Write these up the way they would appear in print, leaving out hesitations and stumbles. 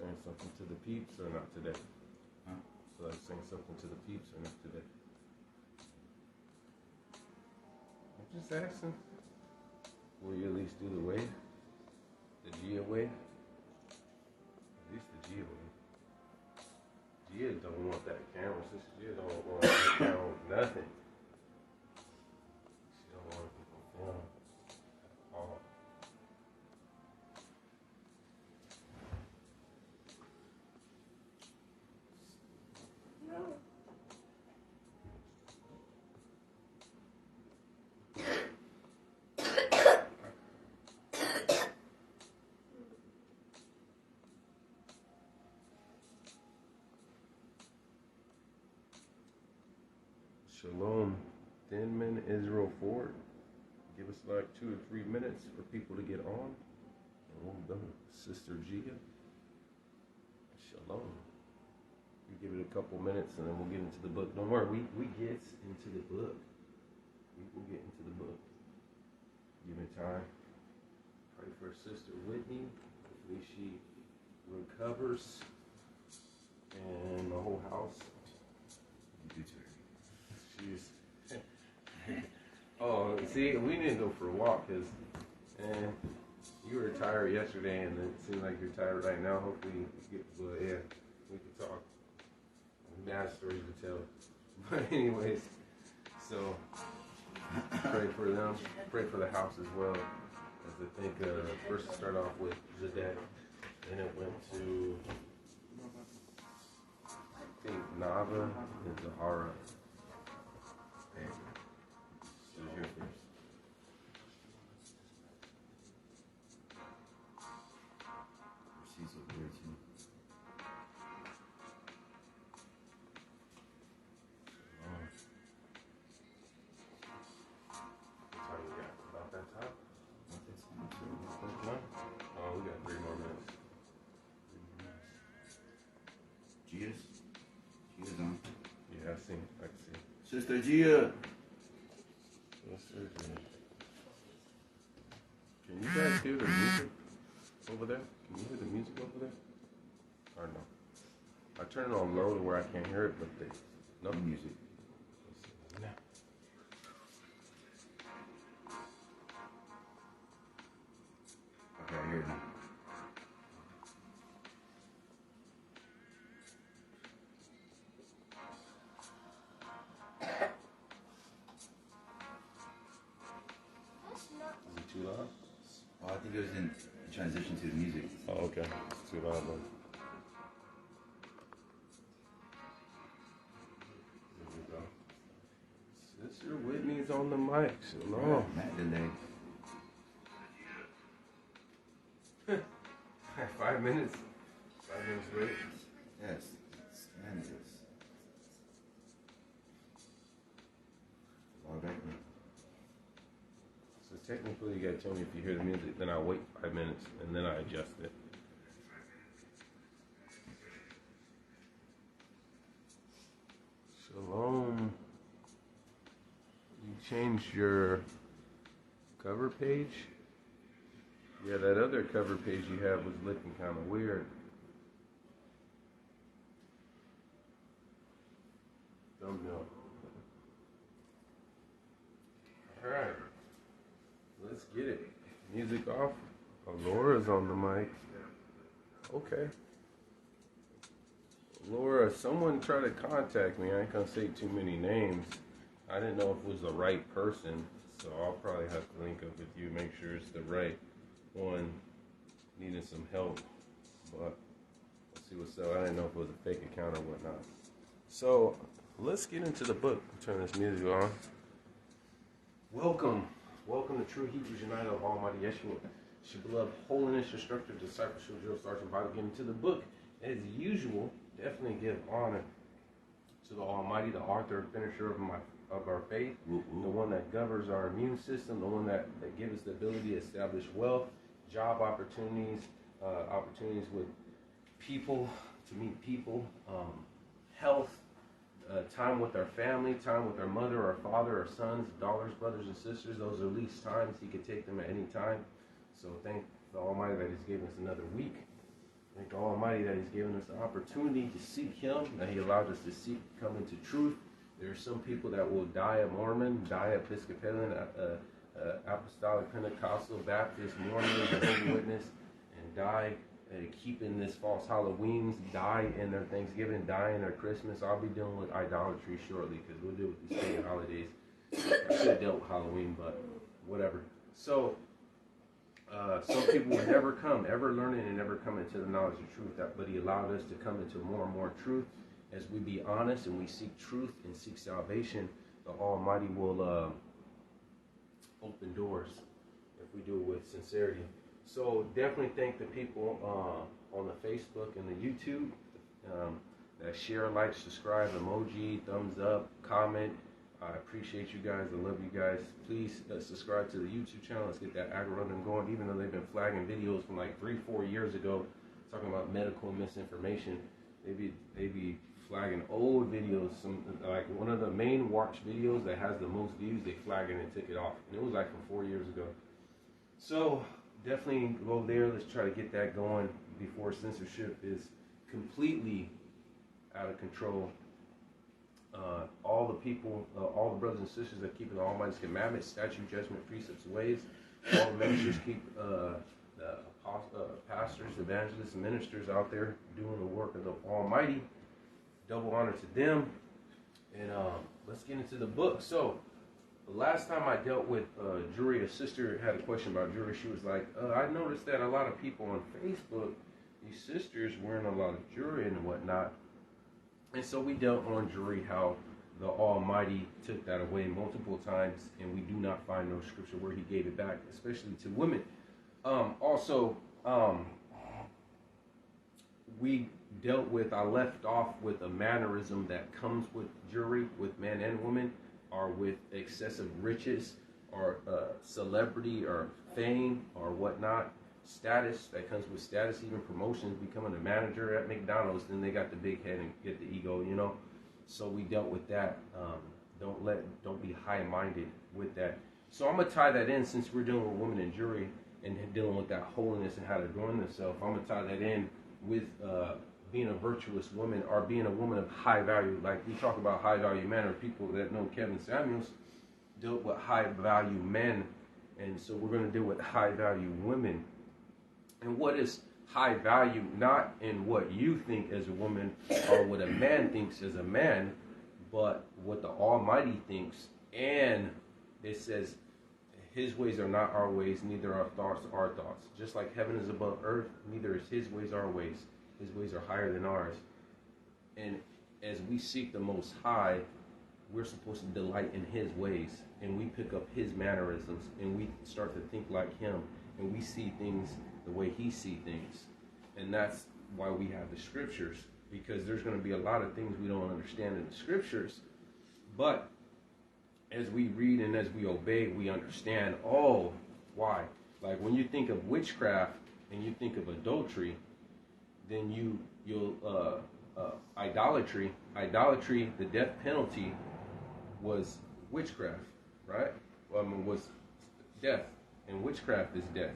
saying something to the peeps or not today? Huh? So I was saying something to the peeps or not today? I'm just asking. Will you at least do the wave? The Gia wave? At least the Gia wave. Gia don't want that camera. Sister Gia don't want that camera with nothing. She don't want people filming at all. Shalom, Denman, Israel Ford. Give us like 2 or 3 minutes for people to get on. And we'll go. Sister Gia. Shalom. We give it a couple minutes and then we'll get into the book. Don't worry, we get into the book. We will get into the book. Give it time. Pray for Sister Whitney. Hopefully she recovers. And the whole house. You do too. Oh, see, we didn't go for a walk because you were tired yesterday, and it seems like you're tired right now. Hopefully, you get, well, yeah, we can talk. Mad stories to tell. But anyways, so pray for them. Pray for the house as well. As I think first it started off with Zadek, then it went to I think Nava and Zahara. So here first. She's over here too. What time we got? About that time? Oh, we got 3 more minutes. Gia's on. Yeah, I can see. Sister Gia. Can you guys hear the music over there? Can you hear the music over there? Or no? I turn it on low to where I can't hear it, but no music. No. Okay, I hear it now. Is it too loud? Oh, I think it was in transition to the music. Oh, okay. It's too loud then. There we go. Sister Whitney's on the mic. Shalom. Matt delay. 5 minutes. 5 minutes late. Yes. And it is. Log back in. So technically, you gotta tell me if you hear the music, then I'll wait 5 minutes, and then I adjust it. Shalom. You changed your cover page? Yeah, that other cover page you had was looking kind of weird. Thumbnail. Alright. Let's get it. Music off. Laura's on the mic. Okay. Laura, someone tried to contact me. I ain't gonna say too many names. I didn't know if it was the right person, so I'll probably have to link up with you, make sure it's the right one. Needing some help, but let's see what's up. I didn't know if it was a fake account or whatnot. So let's get into the book. Turn this music on. Welcome to True Hebrews United of Almighty Yeshua. It's your beloved holiness instructor, discipleship, drill sergeant, Bible. Get into the book. As usual, definitely give honor to the Almighty, the author and finisher of our faith, the one that governs our immune system, the one that gives us the ability to establish wealth, job opportunities, opportunities with people, to meet people, health, time with our family, time with our mother, our father, our sons, daughters, brothers, and sisters. Those are least times. He could take them at any time. So thank the Almighty that He's given us another week. Thank the Almighty that He's given us the opportunity to seek Him, that He allowed us to seek, come into truth. There are some people that will die a Mormon, die Episcopalian, Apostolic, Pentecostal, Baptist, Mormon, Jehovah's Witness, and die keeping this false Halloweens, die in their Thanksgiving, die in their Christmas. I'll be dealing with idolatry shortly because we'll deal with these pagan holidays. I should have dealt with Halloween, but whatever. So, some people will never come, ever learning and never come into the knowledge of truth. But He allowed us to come into more and more truth. As we be honest and we seek truth and seek salvation, the Almighty will open doors if we do it with sincerity. So definitely thank the people on the Facebook and the YouTube that share, like, subscribe, emoji, thumbs up, comment. I appreciate you guys. I love you guys. Please subscribe to the YouTube channel. Let's get that algorithm going. Even though they've been flagging videos from like 3-4 years ago talking about medical misinformation, they be flagging old videos. Some, like one of the main watch videos that has the most views, they flagged it and took it off. And it was like from 4 years ago. So definitely go there. Let's try to get that going before censorship is completely out of control. All the people, all the brothers and sisters that keep the Almighty's commandments, statute, judgment, precepts, ways, all the ministers keep the pastors, evangelists, and ministers out there doing the work of the Almighty. Double honor to them. And let's get into the book. So, the last time I dealt with jewelry, a sister had a question about jewelry. She was like, I noticed that a lot of people on Facebook, these sisters wearing a lot of jewelry and whatnot. And so we dealt on jewelry, how the Almighty took that away multiple times, and we do not find no scripture where He gave it back, especially to women. We dealt with, I left off with a mannerism that comes with jewelry, with men and women, or with excessive riches, or celebrity, or fame, or whatnot. Status that comes with status, even promotions, becoming a manager at McDonald's, then they got the big head and get the ego, you know. So we dealt with that. Don't be high-minded with that. So I'm gonna tie that in, since we're dealing with women in jewelry and dealing with that holiness and how to adorn themselves. I'm gonna tie that in with being a virtuous woman, or being a woman of high value. Like we talk about high value men, or people that know Kevin Samuels dealt with high value men, and so we're gonna deal with high value women. And what is high value, not in what you think as a woman or what a man thinks as a man, but what the Almighty thinks. And it says, His ways are not our ways, neither are thoughts our thoughts. Just like heaven is above earth, neither is His ways our ways. His ways are higher than ours. And as we seek the Most High, we're supposed to delight in His ways. And we pick up His mannerisms, and we start to think like Him. And we see things the way He sees things. And that's why we have the scriptures, because there's going to be a lot of things we don't understand in the scriptures. But as we read and as we obey, we understand, oh, why? Like when you think of witchcraft and you think of adultery, then you'll idolatry, the death penalty was witchcraft, right? Was death, and witchcraft is death.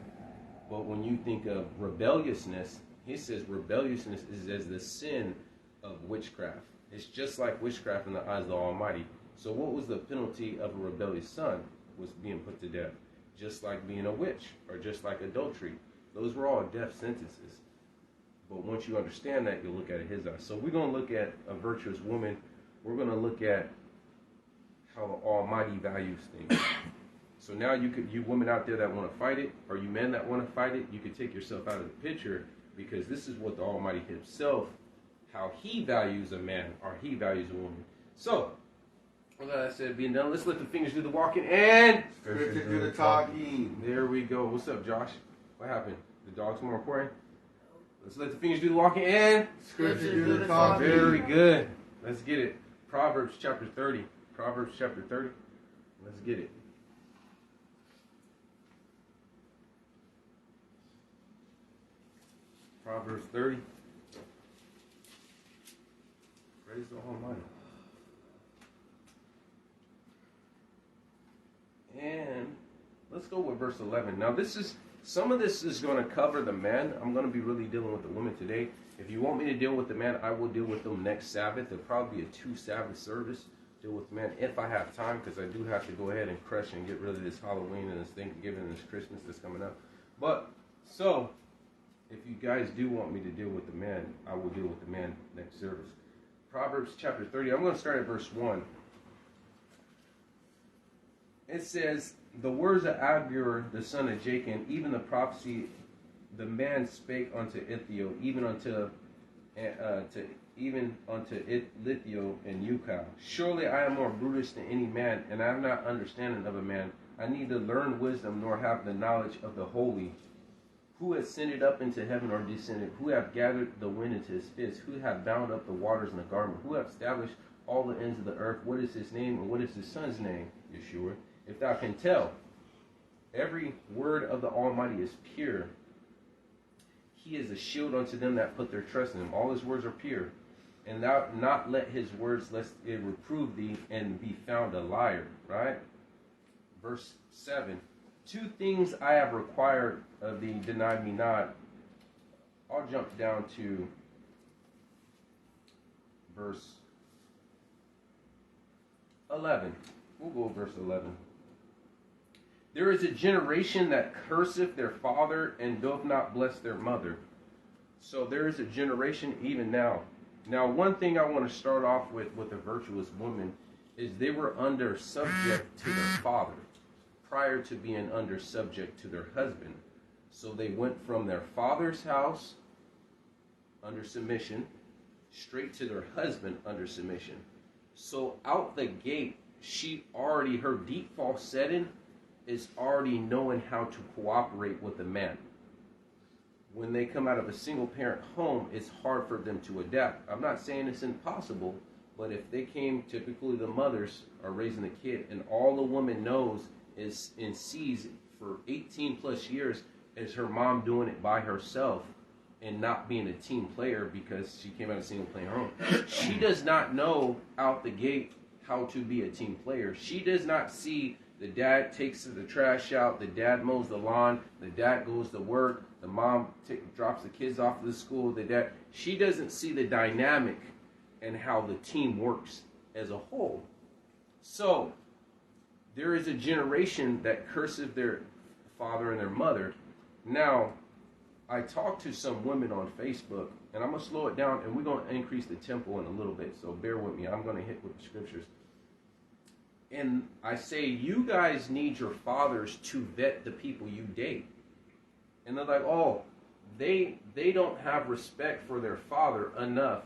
But when you think of rebelliousness, he says rebelliousness is as the sin of witchcraft. It's just like witchcraft in the eyes of the Almighty. So what was the penalty of a rebellious son? Was being put to death. Just like being a witch, or just like adultery. Those were all death sentences. But once you understand that, you'll look at it His eyes. So we're going to look at a virtuous woman. We're going to look at how the Almighty values things. So now you women out there that want to fight it, or you men that want to fight it, you can take yourself out of the picture, because this is what the Almighty Himself, how He values a man, or He values a woman. So, with that said, being done, let's let the fingers do the walking and Scripture do the talking. There we go. What's up, Josh? What happened? The dog's more important? Let's let the fingers do the walking and Scripture do the talking. Very good. Let's get it. Proverbs chapter 30. Proverbs chapter 30. Let's get it. Proverbs 30. Praise the Almighty. And let's go with verse 11. Now this is Some of this is going to cover the men. I'm going to be really dealing with the women today. If you want me to deal with the men, I will deal with them next Sabbath. There'll probably be a 2 Sabbath service. Deal with the men if I have time, because I do have to go ahead and crush and get rid of this Halloween and this Thanksgiving and this Christmas that's coming up. But, so, if you guys do want me to deal with the men, I will deal with the men next service. Proverbs chapter 30. I'm going to start at verse 1. It says, the words of Agur, the son of Jachin, even the prophecy, the man spake unto Ithio, even unto Lithio and Ukal. Surely I am more brutish than any man, and I have not understanding of a man. I neither learn wisdom nor have the knowledge of the holy. Who has ascended up into heaven or descended? Who have gathered the wind into his fist? Who have bound up the waters in a garment? Who have established all the ends of the earth? What is his name, and what is his son's name? Yeshua. If thou can tell, every word of the Almighty is pure. He is a shield unto them that put their trust in him. All his words are pure. And thou not let his words, lest it reprove thee and be found a liar. Right? Verse 7. 2 things I have required of thee, deny me not. I'll jump down to verse 11. We'll go verse 11. There is a generation that curseth their father and doth not bless their mother. So there is a generation even now. Now, one thing I want to start off with a virtuous woman is they were under subject to their father prior to being under subject to their husband. So they went from their father's house under submission straight to their husband under submission. So out the gate, her default setting is already knowing how to cooperate with a man. When they come out of a single parent home, it's hard for them to adapt. I'm not saying it's impossible, but if they came, typically the mothers are raising a kid, and all the woman knows is and sees for 18 plus years is her mom doing it by herself and not being a team player because she came out of a single player home. She does not know out the gate how to be a team player. She does not see the dad takes the trash out, the dad mows the lawn, the dad goes to work, the mom drops the kids off to the school, she doesn't see the dynamic and how the team works as a whole. So, there is a generation that curses their father and their mother. Now, I talked to some women on Facebook, and I'm going to slow it down, and we're going to increase the tempo in a little bit, so bear with me. I'm going to hit with the scriptures. And I say, you guys need your fathers to vet the people you date. And they're like, oh, they don't have respect for their father enough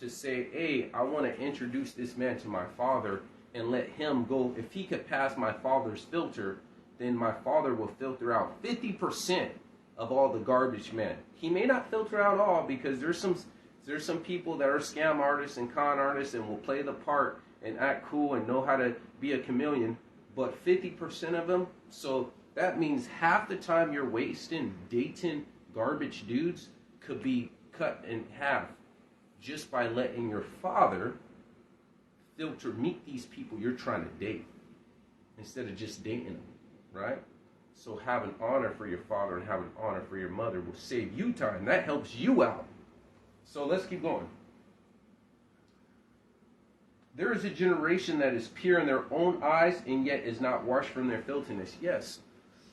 to say, hey, I want to introduce this man to my father and let him go. If he could pass my father's filter, then my father will filter out 50% of all the garbage men. He may not filter out all because there's some people that are scam artists and con artists and will play the part and act cool and know how to be a chameleon, but 50% of them, so that means half the time you're wasting dating garbage dudes could be cut in half just by letting your father meet these people you're trying to date instead of just dating them, right? So have an honor for your father and have an honor for your mother will save you time. That helps you out. So let's keep going. There is a generation that is pure in their own eyes and yet is not washed from their filthiness. Yes,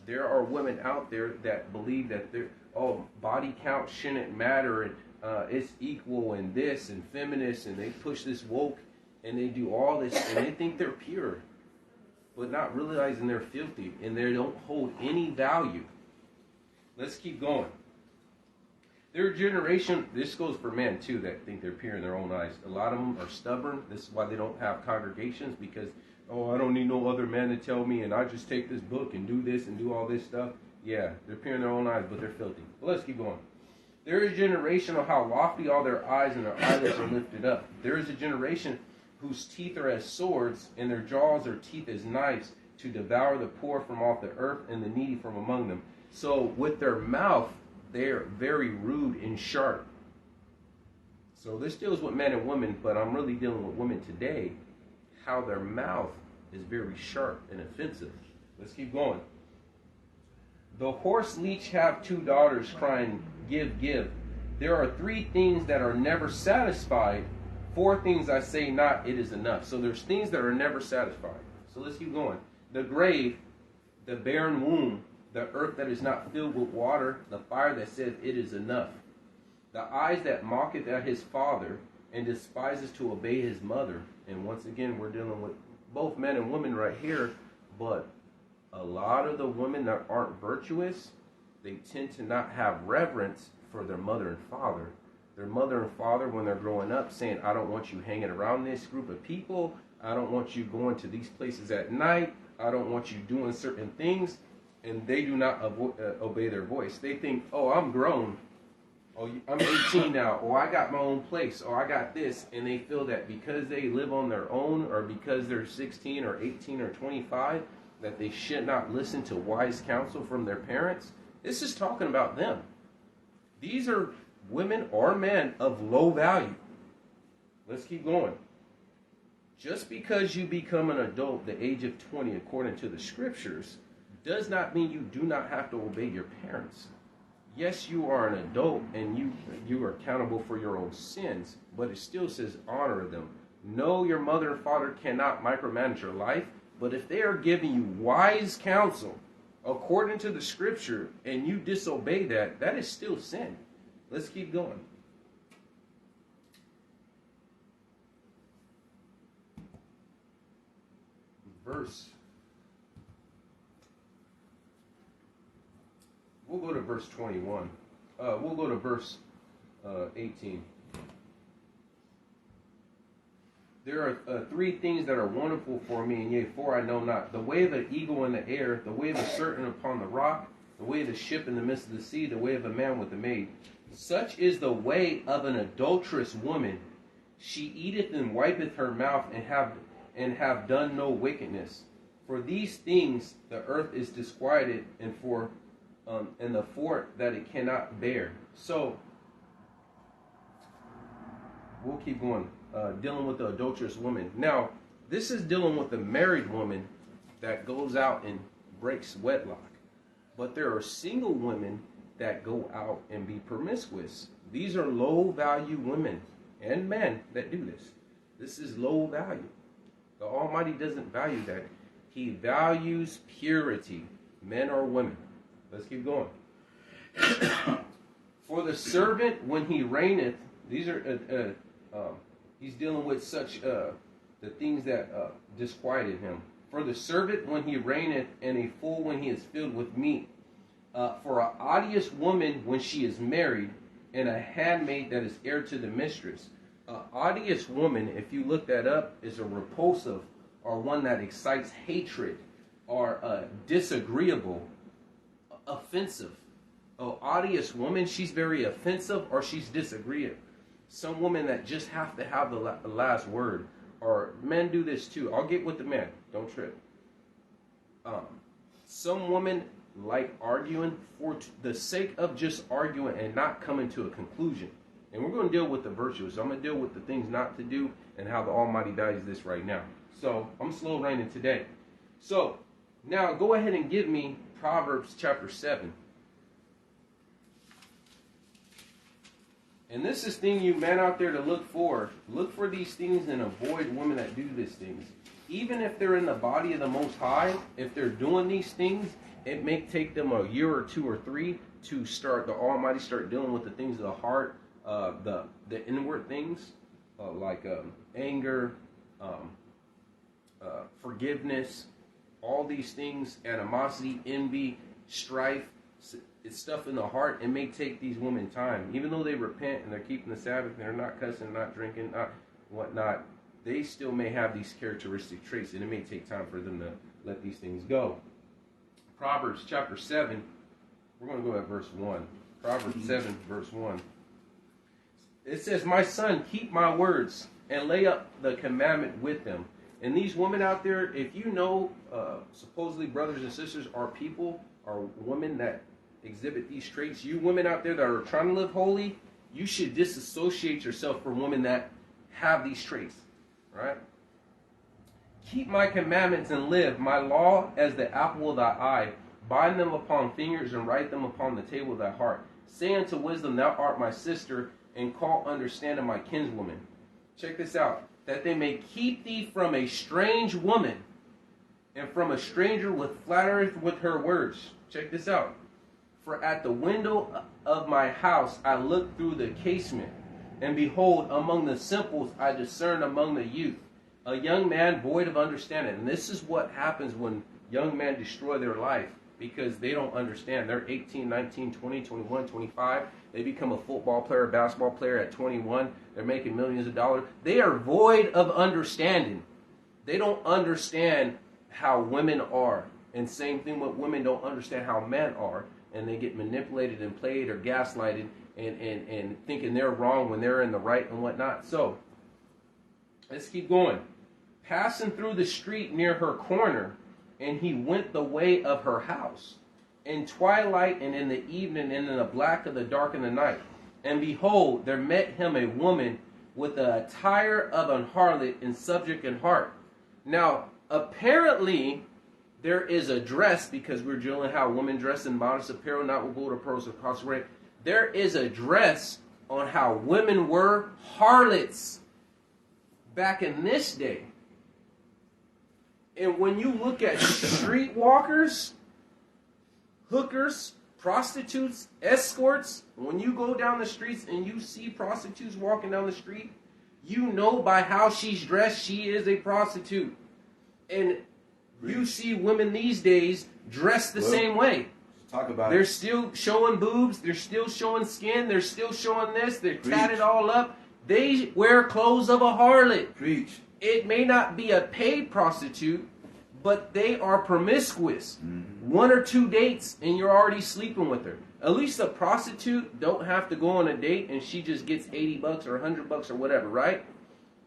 there are women out there that believe that body count shouldn't matter and it's equal and this and feminist and they push this woke and they do all this and they think they're pure, but not realizing they're filthy and they don't hold any value. Let's keep going. Their generation, this goes for men too that think they're pure in their own eyes. A lot of them are stubborn. This is why they don't have congregations because, I don't need no other man to tell me and I just take this book and do this and do all this stuff. Yeah, they're pure in their own eyes, but they're filthy. But let's keep going. There is a generation of how lofty all their eyes and their eyelids are lifted up. There is a generation whose teeth are as swords and their jaws are teeth as knives to devour the poor from off the earth and the needy from among them. So with their mouth, they're very rude and sharp. So this deals with men and women, but I'm really dealing with women today, how their mouth is very sharp and offensive. Let's keep going. The horse leech have 2 daughters, crying, give, give. There are 3 things that are never satisfied. 4 things I say not, it is enough. So there's things that are never satisfied. So let's keep going. The grave, the barren womb, the earth that is not filled with water, the fire that says it is enough. The eyes that mocketh at his father, and despises to obey his mother. And once again, we're dealing with both men and women right here. But a lot of the women that aren't virtuous, they tend to not have reverence for their mother and father. Their mother and father, when they're growing up, saying, I don't want you hanging around this group of people. I don't want you going to these places at night. I don't want you doing certain things. And they do not obey their voice. They think, oh, I'm grown. Oh, I'm 18 now. Oh, I got my own place. Oh, I got this. And they feel that because they live on their own, or because they're 16 or 18 or 25, that they should not listen to wise counsel from their parents. This is talking about them. These are women or men of low value. Let's keep going. Just because you become an adult at the age of 20, according to the scriptures, does not mean you do not have to obey your parents. Yes, you are an adult and you are accountable for your own sins, but it still says honor them. No, your mother and father cannot micromanage your life, but if they are giving you wise counsel according to the scripture and you disobey that, that is still sin. Let's keep going. We'll go to verse 21. We'll go to verse 18. There are 3 things that are wonderful for me, and yea, 4 I know not. The way of an eagle in the air, the way of a serpent upon the rock, the way of a ship in the midst of the sea, the way of a man with a maid. Such is the way of an adulterous woman. She eateth and wipeth her mouth, and have done no wickedness. For these things the earth is disquieted, and the fort that it cannot bear. So we'll keep going. Dealing with the adulterous woman. Now, this is dealing with the married woman that goes out and breaks wedlock. But there are single women that go out and be promiscuous. These are low value women and men that do this. This is low value. The Almighty doesn't value that. He values purity, men or women. Let's keep going. For the servant, when he reigneth, these are he's dealing with such the things that disquieted him. For the servant, when he reigneth, and a fool when he is filled with meat. For a odious woman when she is married, and a handmaid that is heir to the mistress. Odious woman, if you look that up, is a repulsive, or one that excites hatred, or disagreeable, offensive. Odious woman, she's very offensive, or she's disagreeable. Some women that just have to have the last word. Or men do this too. I'll get with the men. Don't trip. Some women like arguing for the sake of just arguing and not coming to a conclusion. And we're going to deal with the virtues. So I'm going to deal with the things not to do and how the Almighty values this right now. So I'm slow raining today. So now go ahead and give me Proverbs chapter 7. And this is thing you men out there to look for. Look for these things and avoid women that do these things. Even if they're in the body of the Most High, if they're doing these things, it may take them a year or 2 or 3 to start the Almighty start dealing with the things of the heart, the inward things like anger, forgiveness, all these things, animosity, envy, strife. It's stuff in the heart. It may take these women time. Even though they repent and they're keeping the Sabbath and they're not cussing, not drinking, not whatnot, they still may have these characteristic traits, and it may take time for them to let these things go. Proverbs chapter 7, we're going to go at verse 1. Proverbs 7, verse 1. It says, my son, keep my words and lay up the commandment with them. And these women out there, if you know, supposedly brothers and sisters are people, are women that exhibit these traits. You women out there that are trying to live holy, you should disassociate yourself from women that have these traits. Right? Keep my commandments and live, my law as the apple of thy eye. Bind them upon fingers and write them upon the table of thy heart. Say unto wisdom, thou art my sister, and call understanding my kinswoman. Check this out. That they may keep thee from a strange woman, and from a stranger with flattereth with her words. Check this out. For at the window of my house I looked through the casement, and behold, among the simples I discerned among the youth a young man void of understanding. And this is what happens when young men destroy their life, because they don't understand. They're 18, 19, 20, 21, 25. They become a football player, a basketball player at 21. They're making millions of dollars. They are void of understanding. They don't understand how women are. And same thing with women don't understand how men are. And they get manipulated and played or gaslighted and thinking they're wrong when they're in the right and whatnot. So, let's keep going. Passing through the street near her corner, and he went the way of her house, in twilight and in the evening and in the black of the dark of the night. And behold, there met him a woman with the attire of an harlot in subject and heart. Now, apparently, there is a dress, because we're dealing how women dress in modest apparel, not with gold or pearls or costly. There is a dress on how women were harlots back in this day. And when you look at streetwalkers, hookers, prostitutes, escorts, when you go down the streets and you see prostitutes walking down the street, you know by how she's dressed, she is a prostitute. And you see women these days dressed the same way. Talk about They're still showing boobs, they're still showing skin, they're still showing this, they're tatted all up. They wear clothes of a harlot. Preach. It may not be a paid prostitute, but they are promiscuous. Mm-hmm. 1 or 2 dates and you're already sleeping with her. At least a prostitute don't have to go on a date and she just gets $80 or $100 or whatever, right?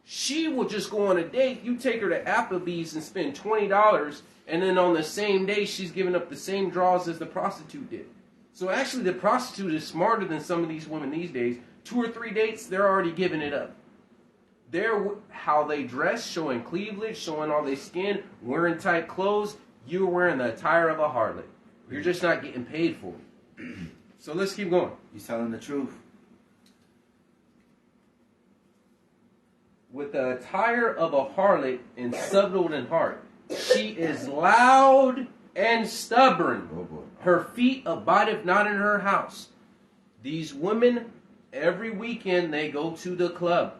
She will just go on a date. You take her to Applebee's and spend $20, and then on the same day she's giving up the same draws as the prostitute did. So actually the prostitute is smarter than some of these women these days. 2 or 3 dates, they're already giving it up. They're how they dress, showing cleavage, showing all their skin, wearing tight clothes. You're wearing the attire of a harlot. You're just not getting paid for it. So let's keep going. He's telling the truth. With the attire of a harlot and subtle in heart, she is loud and stubborn. Oh boy. Her feet abideth not in her house. These women, every weekend they go to the club,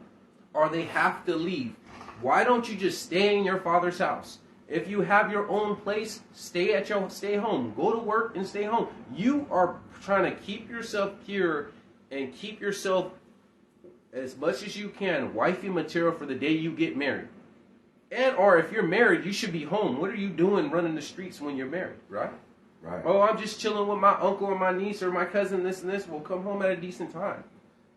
or they have to leave. Why don't you just stay in your father's house? If you have your own place, stay home. Go to work and stay home. You are trying to keep yourself pure and keep yourself as much as you can wifey material for the day you get married. And or if you're married, you should be home. What are you doing running the streets when you're married, right? Right. Oh, I'm just chilling with my uncle or my niece or my cousin, this and this. Well, come home at a decent time.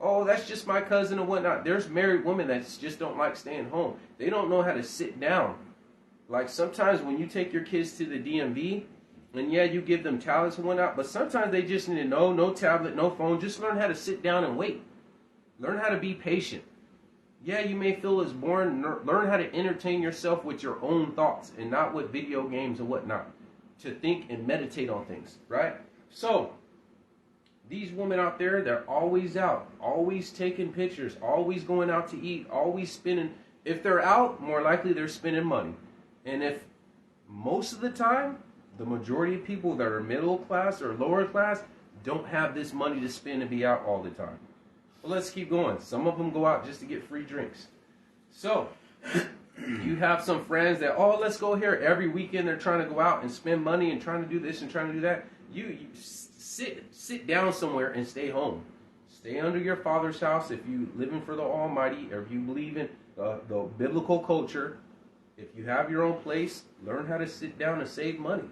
Oh, that's just my cousin and whatnot. There's married women that just don't like staying home. They don't know how to sit down. Like sometimes when you take your kids to the DMV, and yeah, you give them tablets and whatnot, but sometimes they just need to know, no tablet, no phone. Just learn how to sit down and wait. Learn how to be patient. Yeah, you may feel it's boring. Learn how to entertain yourself with your own thoughts and not with video games and whatnot. To think and meditate on things, right? So, these women out there, they're always out, always taking pictures, always going out to eat, always spending. If they're out, more likely they're spending money. And if most of the time, the majority of people that are middle class or lower class don't have this money to spend and be out all the time. Well, let's keep going. Some of them go out just to get free drinks. So, you have some friends that, oh, let's go here. Every weekend they're trying to go out and spend money and trying to do this and trying to do that. You sit down somewhere and stay home. Stay under your father's house if you living for the Almighty, or if you believe in the biblical culture. If you have your own place, learn how to sit down and save money.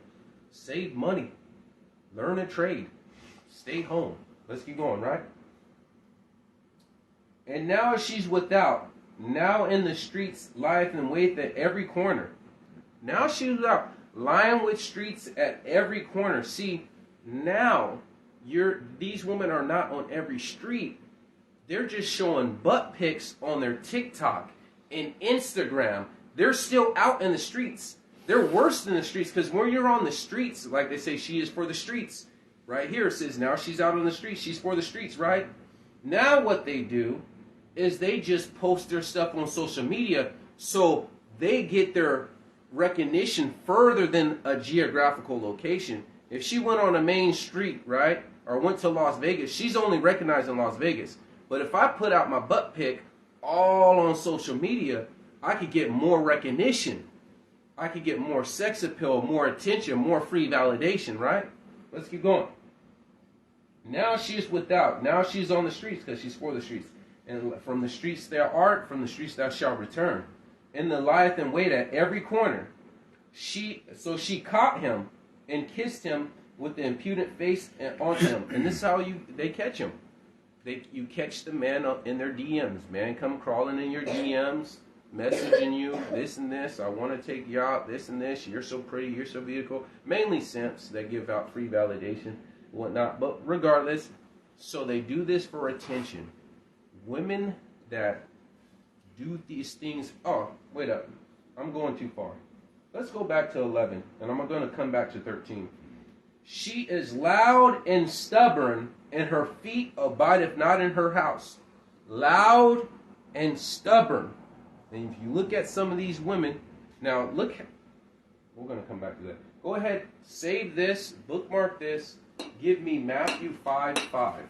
Save money. Learn a trade. Stay home. Let's keep going, right? And now she's without. Now in the streets lieth and waiteth at every corner. Now she's without, lying with streets at every corner. See, now these women are not on every street. They're just showing butt pics on their TikTok and Instagram. They're still out in the streets. They're worse than the streets, because when you're on the streets, like they say, she is for the streets. Right here it says now she's out on the streets. She's for the streets, right? Now what they do is they just post their stuff on social media so they get their recognition further than a geographical location. If she went on a main street, right, or went to Las Vegas, she's only recognized in Las Vegas. But if I put out my butt pic all on social media, I could get more recognition. I could get more sex appeal, more attention, more free validation, right? Let's keep going. Now she's without. Now she's on the streets because she's for the streets. And from the streets thou art, from the streets thou shalt return. And the lieth in wait at every corner. So she caught him and kissed him with the impudent face on him. And this is how they catch him. You catch the man in their DMs. Man come crawling in your DMs, messaging you, this and this. I want to take you out, this and this. You're so pretty, you're so beautiful. Mainly simps that give out free validation, whatnot. But regardless, so they do this for attention. Women that do these things. Oh, wait up. I'm going too far. Let's go back to 11, and I'm going to come back to 13. She is loud and stubborn, and her feet abideth not in her house. Loud and stubborn. And if you look at some of these women, now look, we're going to come back to that. Go ahead, save this, bookmark this, give me Matthew 5:5.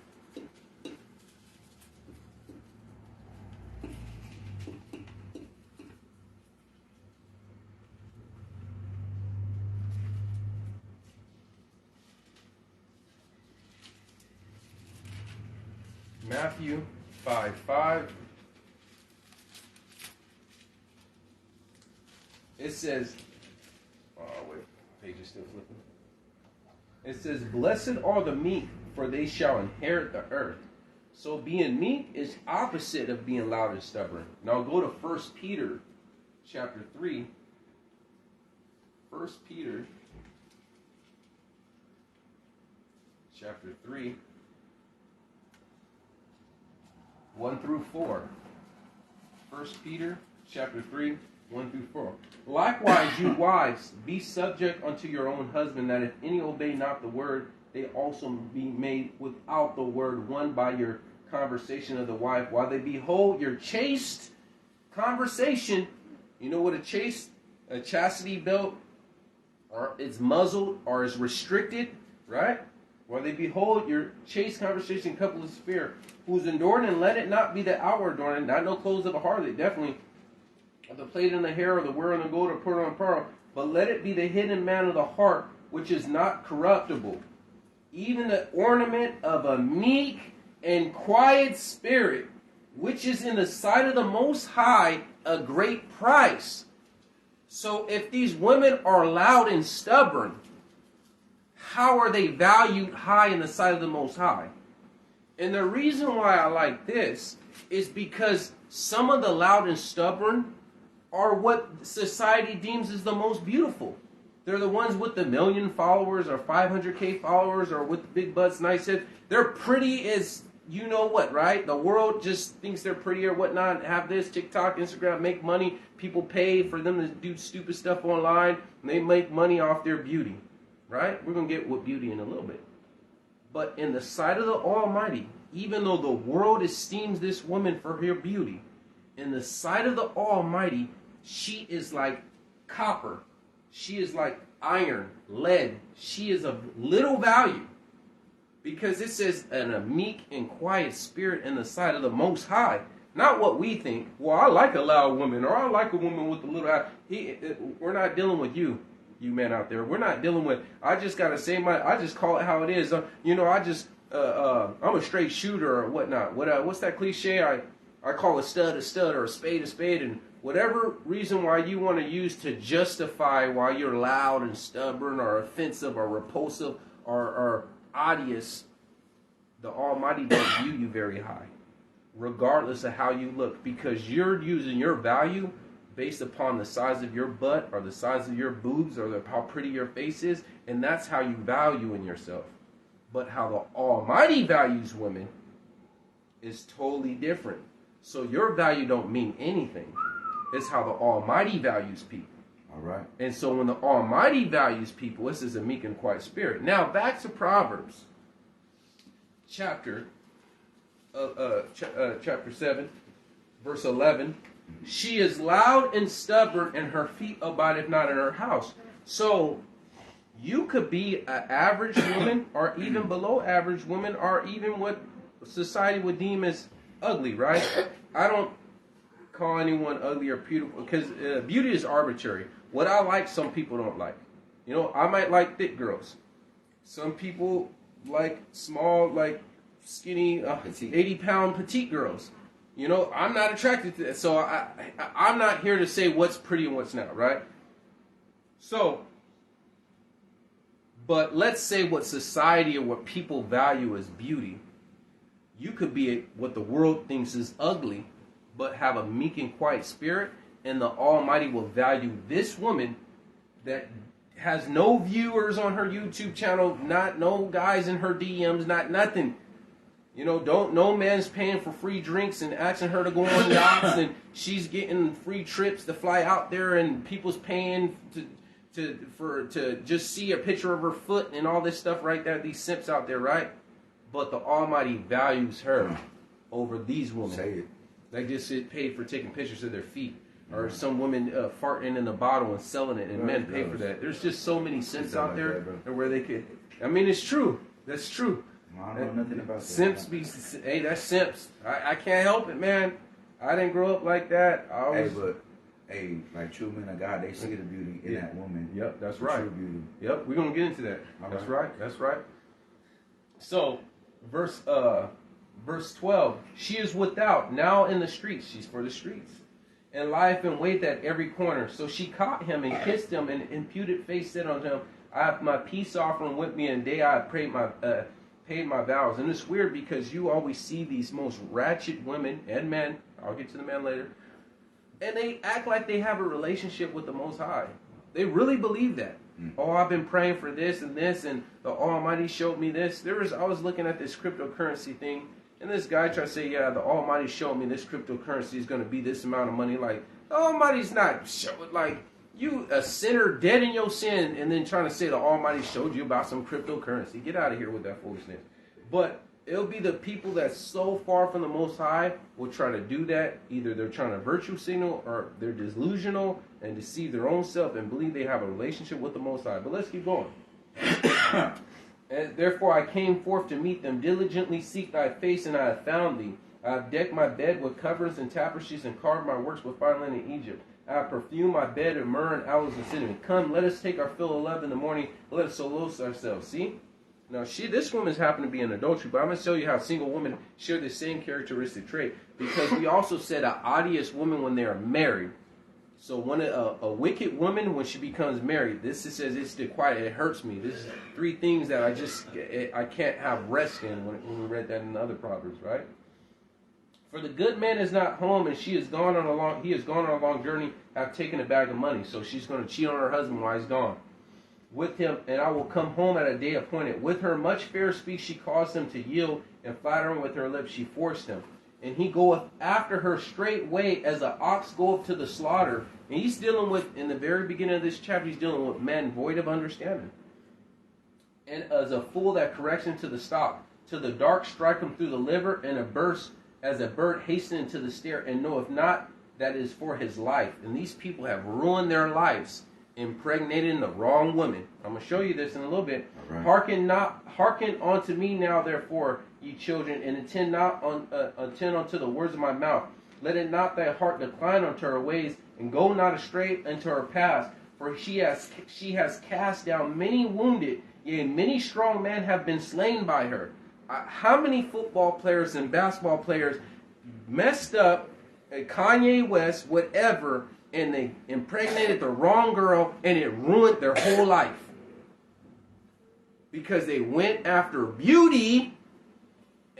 Matthew 5:5. It says, oh wait, page is still flipping. It says, blessed are the meek, for they shall inherit the earth. So being meek is opposite of being loud and stubborn. Now go to 1 Peter chapter 3. 1 Peter chapter 3. 1 through 4. 1 Peter chapter 3, 1 through 4. Likewise, you wives, be subject unto your own husband, that if any obey not the word, they also be made without the word won by your conversation of the wife, while they behold your chaste conversation. You know what a chastity belt, or is muzzled or is restricted, right? While they behold your chaste conversation coupled with spirit, whose adorned, and let it not be the outward adornment, not no clothes of a harlot, definitely, or the plate in the hair, or the wear in the gold, or put on pearl, but let it be the hidden man of the heart, which is not corruptible, even the ornament of a meek and quiet spirit, which is in the sight of the Most High a great price. So if these women are loud and stubborn, how are they valued high in the sight of the Most High? And the reason why I like this is because some of the loud and stubborn are what society deems as the most beautiful. They're the ones with the 1 million followers or 500K followers or with the big butts, nice heads. They're pretty as you know what, right? The world just thinks they're pretty or whatnot. Have this, TikTok, Instagram, make money. People pay for them to do stupid stuff online. And they make money off their beauty, right? We're going to get with beauty in a little bit. But in the sight of the Almighty, even though the world esteems this woman for her beauty, in the sight of the Almighty, she is like copper. She is like iron, lead. She is of little value. Because it says, in a meek and quiet spirit in the sight of the Most High. Not what we think. Well, I like a loud woman, or I like a woman with a little... We're not dealing with you men out there. We're not dealing with... I just got to say I just call it how it is. I'm a straight shooter or whatnot. What's that cliche? I call a stud or a spade, and whatever reason why you want to use to justify why you're loud and stubborn or offensive or repulsive or odious, the Almighty don't view you very high, regardless of how you look, because you're using your value based upon the size of your butt or the size of your boobs or how pretty your face is, and that's how you value in yourself. But how the Almighty values women is totally different. So your value don't mean anything. It's how the Almighty values people. All right. And so when the Almighty values people, this is a meek and quiet spirit. Now back to Proverbs, chapter 7, verse 11. She is loud and stubborn, and her feet abideth not in her house. So you could be an average woman, or even below average woman, or even what society would deem as ugly, right? I don't call anyone ugly or beautiful, because beauty is arbitrary. What I like, some people don't like. You know, I might like thick girls. Some people like small, like skinny, 80-pound petite girls. You know, I'm not attracted to that. So I'm not here to say what's pretty and what's not, right? So, but let's say what society or what people value as beauty. You could be what the world thinks is ugly, but have a meek and quiet spirit, and the Almighty will value this woman that has no viewers on her YouTube channel, no guys in her DMs, not nothing. You know, no man's paying for free drinks and asking her to go on yachts, and she's getting free trips to fly out there, and people's paying to just see a picture of her foot and all this stuff right there. These simps out there, right? But the Almighty values her over these women. Say it. They just get paid for taking pictures of their feet, or some women farting in a bottle and selling it, and men pay for that. There's just so many simps out there where they could. I mean, it's true. That's true. I don't know nothing about that. Simps be, hey, that's simps. I can't help it, man. I didn't grow up like that. Like true men of God, they see the beauty in that woman. Yep, that's right. True beauty. Yep, we're gonna get into that. That's right. That's right. So, verse 12. She is without, now in the streets. She's for the streets, and lieth in wait at every corner. So she caught him and kissed him, and imputed face said unto him, I have my peace offering with me, and day I have paid my vows. And it's weird because you always see these most ratchet women and men, I'll get to the men later, and they act like they have a relationship with the Most High. They really believe that. Oh, I've been praying for this, and the Almighty showed me this. I was looking at this cryptocurrency thing, and this guy tried to say, yeah, the Almighty showed me this cryptocurrency is going to be this amount of money. Like, the Almighty's not showing, like, you a sinner dead in your sin, and then trying to say the Almighty showed you about some cryptocurrency. Get out of here with that foolishness. But it'll be the people that's so far from the Most High will try to do that. Either they're trying to virtue signal, or they're delusional and deceive their own self and believe they have a relationship with the Most High. But let's keep going. And therefore I came forth to meet them, diligently seek thy face, and I have found thee. I have decked my bed with covers and tapestries, and carved my works with fine linen in Egypt. I have perfumed my bed of myrrh and aloes and cinnamon. Come, let us take our fill of love in the morning. Let us solose ourselves. See? Now, this woman's happened to be in adultery, but I'm going to show you how single women share the same characteristic trait. Because we also said an odious woman when they are married. So when a wicked woman, when she becomes married, this says it's the quiet. It hurts me. This is 3 things that I can't have rest in when we read that in the other Proverbs, right? For the good man is not home, and he has gone on a long journey, have taken a bag of money. So she's going to cheat on her husband while he's gone. With him, and I will come home at a day appointed. With her much fair speech she caused him to yield, and flattering with her lips she forced him. And he goeth after her straightway as an ox goeth to the slaughter. And he's dealing with, in the very beginning of this chapter, he's dealing with men void of understanding. And as a fool that corrects him to the stock, to the dark strike him through the liver, and a burst as a bird hastening to the stair, and knoweth not that is for his life. And these people have ruined their lives, impregnating the wrong woman. I'm going to show you this in a little bit. Right. Hearken unto me now, therefore, ye children, and attend unto the words of my mouth. Let it not thy heart decline unto her ways, and go not astray unto her paths. For she has cast down many wounded, yea, many strong men have been slain by her. How many football players and basketball players messed up, Kanye West, whatever, and they impregnated the wrong girl, and it ruined their whole life? Because they went after beauty,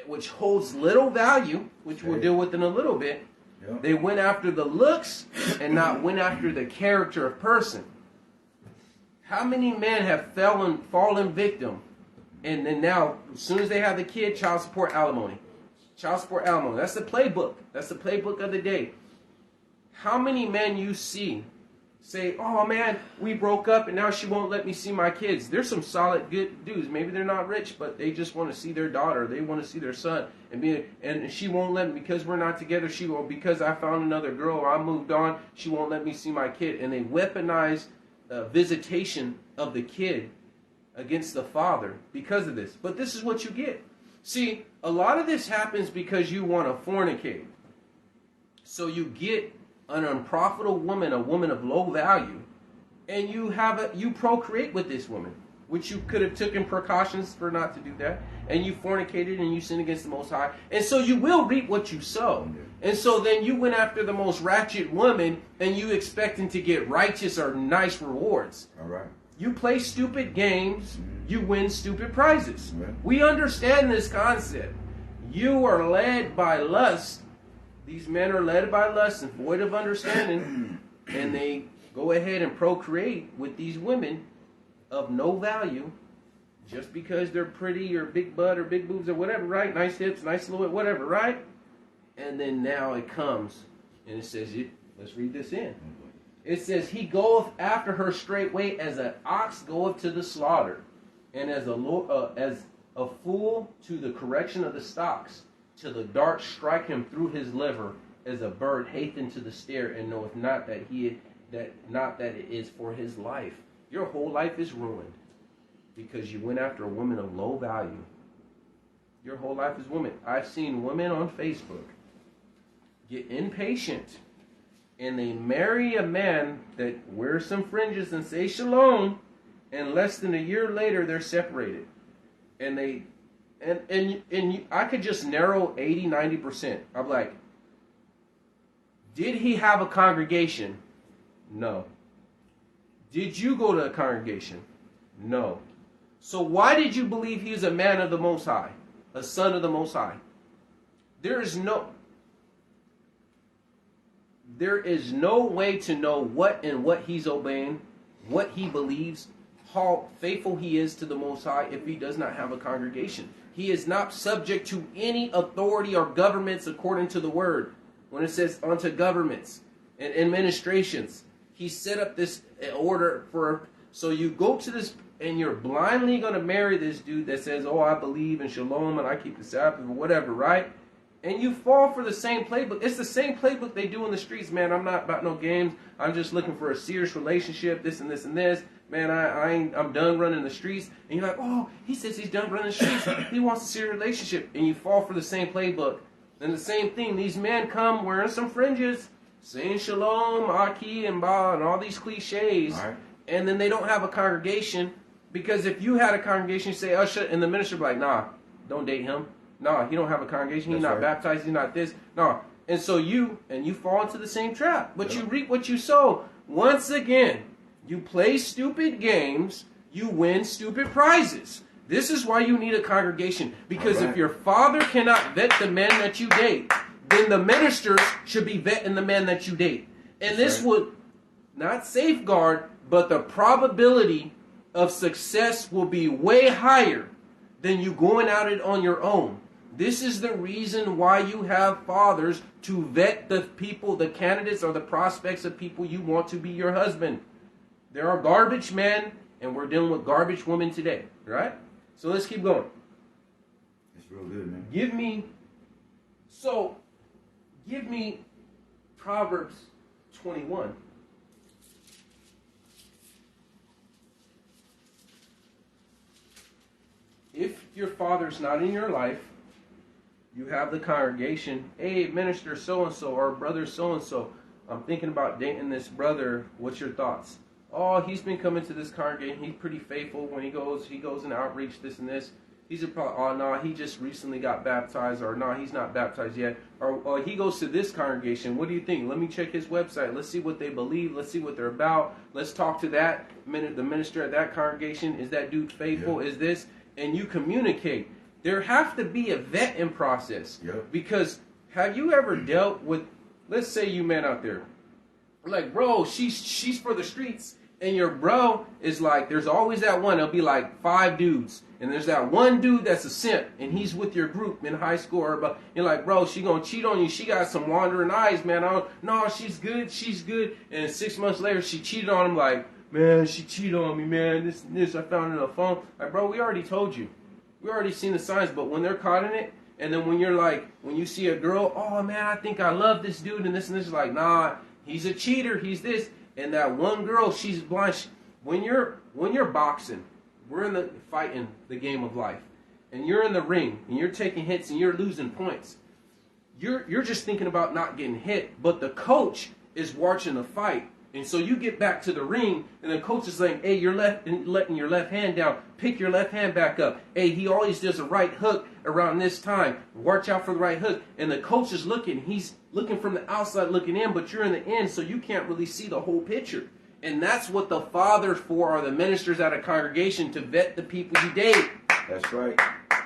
which holds little value, which we'll deal with in a little bit. Yep. They went after the looks and not went after the character of person. How many men have fallen victim, and then now, as soon as they have the kid, child support alimony. Child support alimony. That's the playbook. That's the playbook of the day. How many men you see say, oh man, we broke up and now she won't let me see my kids. There's some solid good dudes. Maybe they're not rich, but they just want to see their daughter. They want to see their son. And she won't let me because we're not together. Because I found another girl or I moved on, she won't let me see my kid. And they weaponize visitation of the kid against the father because of this. But this is what you get. See, a lot of this happens because you want to fornicate. So you get an unprofitable woman, a woman of low value, and you procreate with this woman, which you could have taken precautions for not to do that, and you fornicated and you sin against the Most High, and so you will reap what you sow. And so then you went after the most ratchet woman, and you expecting to get righteous or nice rewards. All right. You play stupid games, you win stupid prizes. Right. We understand this concept. You are led by lust. These men are led by lust and void of understanding, and they go ahead and procreate with these women of no value just because they're pretty or big butt or big boobs or whatever, right? Nice hips, nice silhouette, whatever, right? And then now it comes, and it says, let's read this in. It says, he goeth after her straightway as an ox goeth to the slaughter, and as a fool to the correction of the stocks. Till the dart strike him through his liver, as a bird hateth to the stair, and knoweth not that it is for his life. Your whole life is ruined because you went after a woman of low value. Your whole life is women. I've seen women on Facebook get impatient, and they marry a man that wears some fringes and say shalom, and less than a year later they're separated, and I could just narrow 80, 90%. I'm like, did he have a congregation? No. Did you go to a congregation? No. So why did you believe he is a man of the Most High? A son of the Most High? There is no way to know what he's obeying, what he believes, how faithful he is to the Most High if he does not have a congregation. He is not subject to any authority or governments according to the word. When it says unto governments and administrations, he set up this order for, so you go to this and you're blindly going to marry this dude that says, oh, I believe in shalom and I keep the Sabbath or whatever, right? And you fall for the same playbook. It's the same playbook they do in the streets, man. I'm not about no games. I'm just looking for a serious relationship, this and this and this. Man, I'm done running the streets. And you're like, oh, he says he's done running the streets. He wants a serious relationship. And you fall for the same playbook. And the same thing, these men come wearing some fringes, saying shalom, aki, and ba, and all these cliches. All right. And then they don't have a congregation. Because if you had a congregation, you say, usher, and the minister be like, nah, don't date him. Nah, he don't have a congregation. He's not baptized. He's not this. No. And so you fall into the same trap. But you reap what you sow. Once again, you play stupid games, you win stupid prizes. This is why you need a congregation. Because if your father cannot vet the men that you date, then the ministers should be vetting the men that you date. And this would not safeguard, but the probability of success will be way higher than you going at it on your own. This is the reason why you have fathers to vet the people, the candidates or the prospects of people you want to be your husband. There are garbage men, and we're dealing with garbage women today, right? So let's keep going. It's real good, man. Give me Proverbs 21. If your father's not in your life, you have the congregation, hey, minister so-and-so or brother so-and-so, I'm thinking about dating this brother. What's your thoughts? Oh, he's been coming to this congregation. He's pretty faithful when he goes in outreach, this and this. He's oh, no, he just recently got baptized, or no, he's not baptized yet. Or he goes to this congregation. What do you think? Let me check his website. Let's see what they believe. Let's see what they're about. Let's talk to the minister at that congregation. Is that dude faithful? Yeah. Is this? And you communicate. There have to be a vetting process. Yep. Because have you ever dealt with, let's say you men out there, like, bro, she's for the streets, And your bro is like, there's always that one. There'll be like 5 dudes. And there's that one dude that's a simp. And he's with your group in high school. Or you're like, bro, she going to cheat on you. She got some wandering eyes, man. No, she's good. She's good. And 6 months later, she cheated on him like, man, she cheated on me, man. This, I found it on the phone. Like, bro, we already told you. We already seen the signs. But when they're caught in it, and then when you're like, when you see a girl, oh, man, I think I love this dude. And this, like, nah, he's a cheater. He's this. And that one girl, she's blind. When you're boxing, we're in the fighting the game of life, and you're in the ring, and you're taking hits, and you're losing points. You're just thinking about not getting hit, but the coach is watching the fight, and so you get back to the ring, and the coach is saying, "Hey, you're letting your left hand down. Pick your left hand back up. Hey, he always does a right hook around this time. Watch out for the right hook." And the coach is looking. He's looking from the outside looking in, but you're in the end, so you can't really see the whole picture. And that's what the fathers for are, the ministers at a congregation, to vet the people you date. That's right.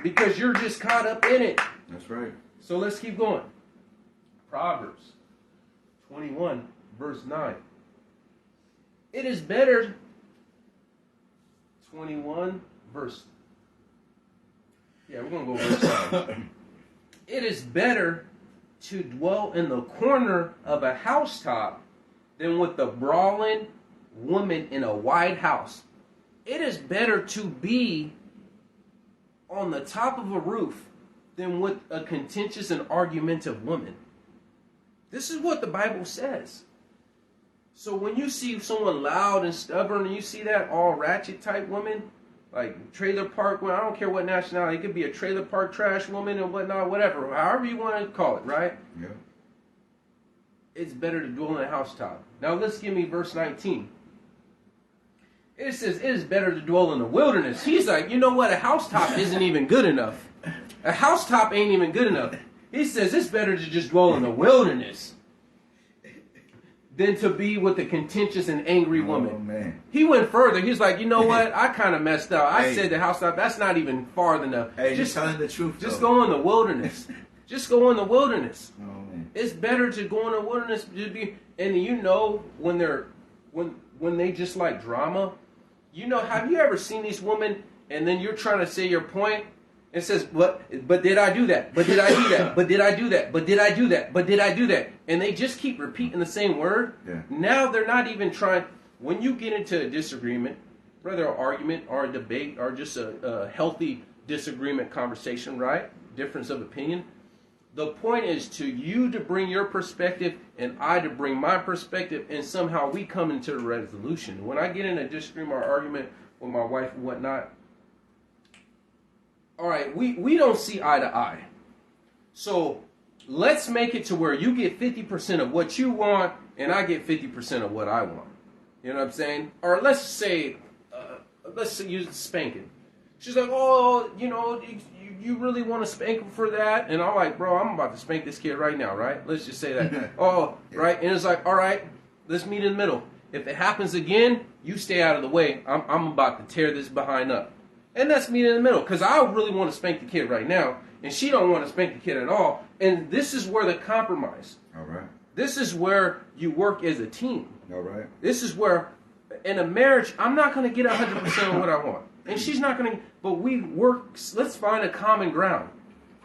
Because you're just caught up in it. That's right. So let's keep going. Proverbs 21, verse 9. It is better, 21, verse, we're going to go verse 9. It is better to dwell in the corner of a housetop than with the brawling woman in a wide house. It is better to be on the top of a roof than with a contentious and argumentative woman. This is what the Bible says. So when you see someone loud and stubborn, and you see that all ratchet type woman, like trailer park woman, I don't care what nationality, it could be a trailer park trash woman and whatnot, whatever, however you want to call it, right? Yeah. It's better to dwell in a housetop. Now let's give me verse 19. It says, it is better to dwell in the wilderness. He's like, you know what? A housetop isn't even good enough. A housetop ain't even good enough. He says it's better to just dwell in the wilderness than to be with a contentious and angry woman. Oh, man. He went further. He's like, you know what? I kind of messed up. I said the housetop, that's not even far enough. Hey, just telling the truth. Just go in the wilderness. Just go in the wilderness. Oh, man. It's better to go in the wilderness to be, and you know when they just like drama. You know, have you ever seen these women and then you're trying to say your point and says, but did I do that? But did I do that? But did I do that? But did I do that? But did I do that? And they just keep repeating the same word. Yeah. Now they're not even trying. When you get into a disagreement, whether an argument or a debate or just a healthy disagreement conversation, right? Difference of opinion. The point is to bring your perspective and I to bring my perspective, and somehow we come into a resolution. When I get in a disagreement or argument with my wife and whatnot, all right, we don't see eye to eye. So let's make it to where you get 50% of what you want and I get 50% of what I want. You know what I'm saying? Or let's say, let's use spanking. She's like, oh, you know, you really want to spank him for that? And I'm like, bro, I'm about to spank this kid right now, right? Let's just say that. Oh, right? And it's like, all right, let's meet in the middle. If it happens again, you stay out of the way. I'm about to tear this behind up. And that's meet in the middle, because I really want to spank the kid right now, and she don't want to spank the kid at all. And this is where the compromise. All right. This is where you work as a team. All right. This is where, in a marriage, I'm not going to get 100% of what I want. And she's not going to, but we work, let's find a common ground.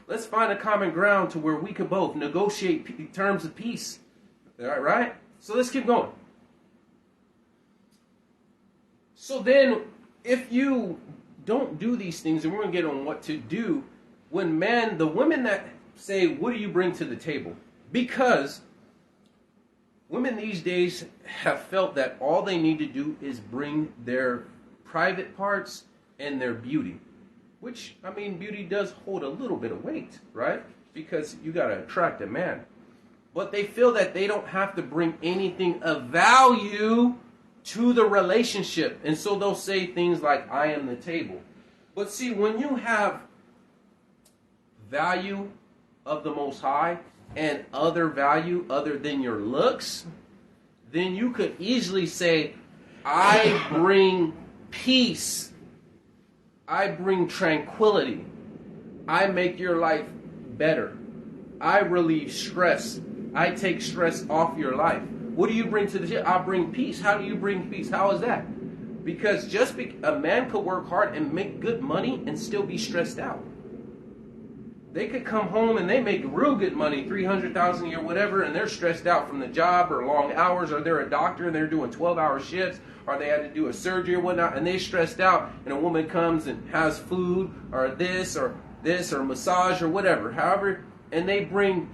Let's find a common ground to where we could both negotiate terms of peace. All right? So let's keep going. So then, if you don't do these things, and we're going to get on what to do, the women that say, what do you bring to the table? Because women these days have felt that all they need to do is bring their private parts and their beauty. Which, I mean, beauty does hold a little bit of weight, right? Because you got to attract a man. But they feel that they don't have to bring anything of value to the relationship. And so they'll say things like, I am the table. But see, when you have value of the Most High and other value other than your looks, then you could easily say, I bring peace. I bring tranquility. I make your life better. I relieve stress. I take stress off your life. What do you bring to the table? I bring peace. How do you bring peace? How is that? Because a man could work hard and make good money and still be stressed out. They could come home and they make real good money, $300,000 a year, whatever, and they're stressed out from the job or long hours, or they're a doctor and they're doing 12-hour shifts, or they had to do a surgery or whatnot, and they're stressed out, and a woman comes and has food or this or massage or whatever, however, and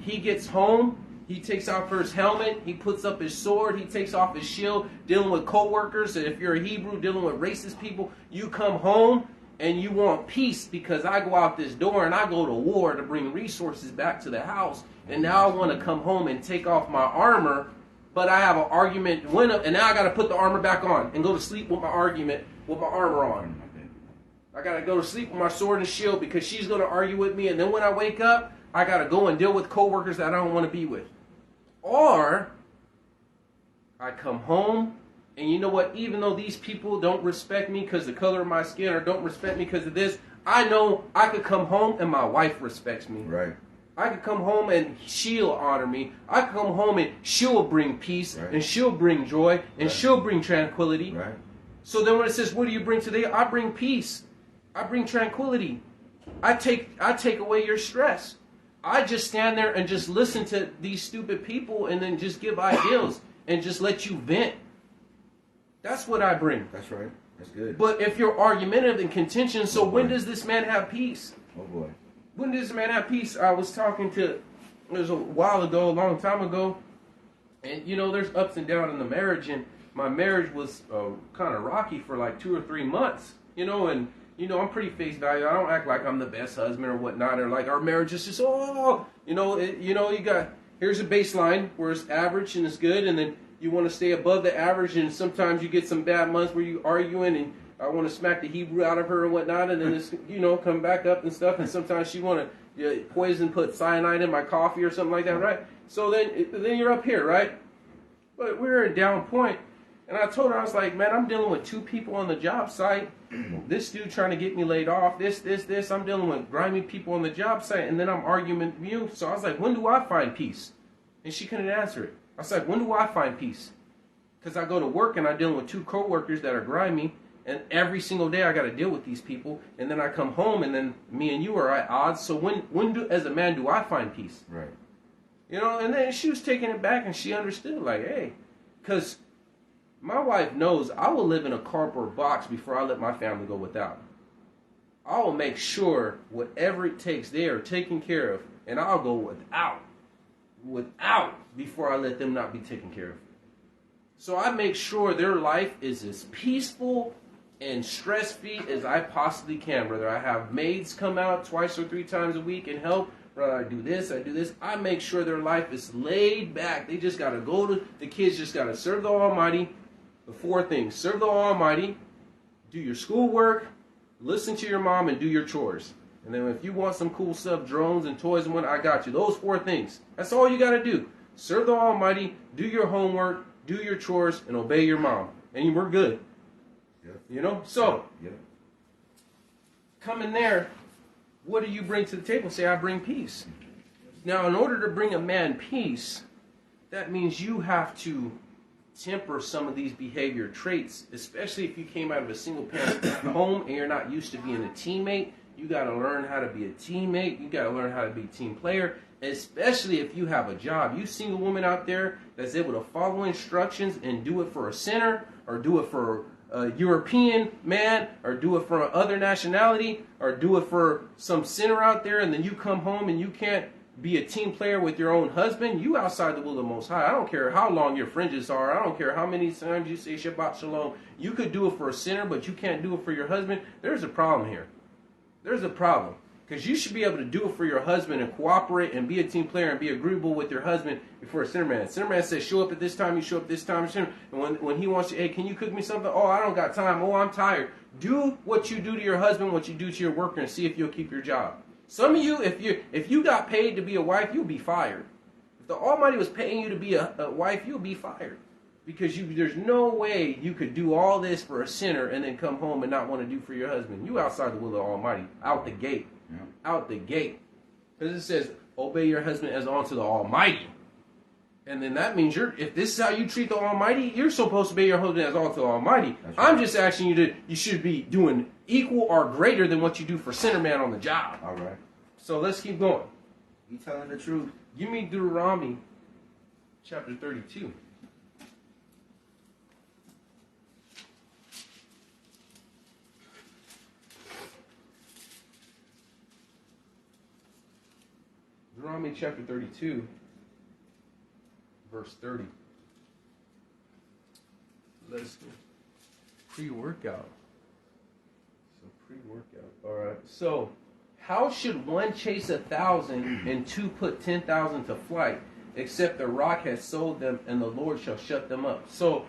he gets home, he takes off his helmet, he puts up his sword, he takes off his shield, dealing with co-workers, and if you're a Hebrew, dealing with racist people, you come home, and you want peace because I go out this door and I go to war to bring resources back to the house. And now I want to come home and take off my armor, but I have an argument, and now I got to put the armor back on and go to sleep with my armor on. I got to go to sleep with my sword and shield because she's going to argue with me. And then when I wake up, I got to go and deal with coworkers that I don't want to be with. Or I come home, and you know what? Even though these people don't respect me because of the color of my skin or don't respect me because of this, I know I could come home and my wife respects me. Right. I could come home and she'll honor me. I could come home and she'll bring peace, right, and she'll bring joy, and right, she'll bring tranquility. Right. So then when it says, what do you bring today? I bring peace. I bring tranquility. I take away your stress. I just stand there and just listen to these stupid people and then just give ideals and just let you vent. That's what I bring. That's right. That's good. But if you're argumentative and contentious, so when does this man have peace? Oh boy. When does this man have peace? I was talking to, it was a while ago, a long time ago, and you know, there's ups and downs in the marriage, and my marriage was kind of rocky for like 2 or 3 months, you know, and you know, I'm pretty face value. I don't act like I'm the best husband or whatnot, or like our marriage is just, here's a baseline where it's average and it's good, and then you want to stay above the average, and sometimes you get some bad months where you arguing, and I want to smack the Hebrew out of her and whatnot, and then it's, come back up and stuff, and sometimes she want to put cyanide in my coffee or something like that, right? So then you're up here, right? But we're at a down point, and I told her, I was like, man, I'm dealing with 2 people on the job site, this dude trying to get me laid off, this, I'm dealing with grimy people on the job site, and then I'm arguing with you. So I was like, when do I find peace? And she couldn't answer it. I said, when do I find peace? Because I go to work and I'm dealing with 2 co-workers that are grimy, and every single day I got to deal with these people, and then I come home and then me and you are at odds. So as a man, do I find peace? Right. And then she was taking it back and she understood, like, hey, because my wife knows I will live in a cardboard box before I let my family go without. I will make sure whatever it takes they are taken care of, and I'll go without before I let them not be taken care of. So I make sure their life is as peaceful and stress-free as I possibly can. Whether I have maids come out 2 or 3 times a week and help, whether I do this, I make sure their life is laid back. They just got to the kids just got to serve the Almighty. The 4 things: serve the Almighty, do your schoolwork, listen to your mom, and do your chores. And then if you want some cool stuff, drones and toys and whatnot, I got you. Those 4 things. That's all you got to do. Serve the Almighty, do your homework, do your chores, and obey your mom. And we're good. Yeah. So, yeah. Come in there, what do you bring to the table? Say, I bring peace. Now, in order to bring a man peace, that means you have to temper some of these behavior traits, especially if you came out of a single parent home and you're not used to being a teammate. You got to learn how to be a teammate. You got to learn how to be a team player, especially if you have a job. You single woman out there that's able to follow instructions and do it for a sinner, or do it for a European man, or do it for other nationality, or do it for some sinner out there, and then you come home and you can't be a team player with your own husband. You outside the will of the Most High. I don't care how long your fringes are. I don't care how many times you say Shabbat Shalom. You could do it for a sinner, but you can't do it for your husband. There's a problem here. There's a problem. Because you should be able to do it for your husband and cooperate and be a team player and be agreeable with your husband before a sinner man. Sinner man says, show up at this time, you show up this time. And when he wants you, hey, can you cook me something? Oh, I don't got time. Oh, I'm tired. Do what you do to your husband, what you do to your worker, and see if you'll keep your job. Some of you, if you got paid to be a wife, you'll be fired. If the Almighty was paying you to be a wife, you'll be fired. Because there's no way you could do all this for a sinner and then come home and not want to do for your husband. You outside the will of the Almighty. Out the gate. Yeah. Out the gate. Because it says, obey your husband as unto the Almighty. And then that means if this is how you treat the Almighty, you're supposed to be your husband as all to the Almighty. That's right. I'm just asking you you should be doing equal or greater than what you do for sinner man on the job. All right. So let's keep going. You telling the truth. Give me Deuteronomy chapter 32. Deuteronomy chapter 32, verse 30. Let's go. Pre-workout. So pre-workout. All right. So, how should one chase 1,000 and two put 10,000 to flight, except the rock has sold them and the Lord shall shut them up? So,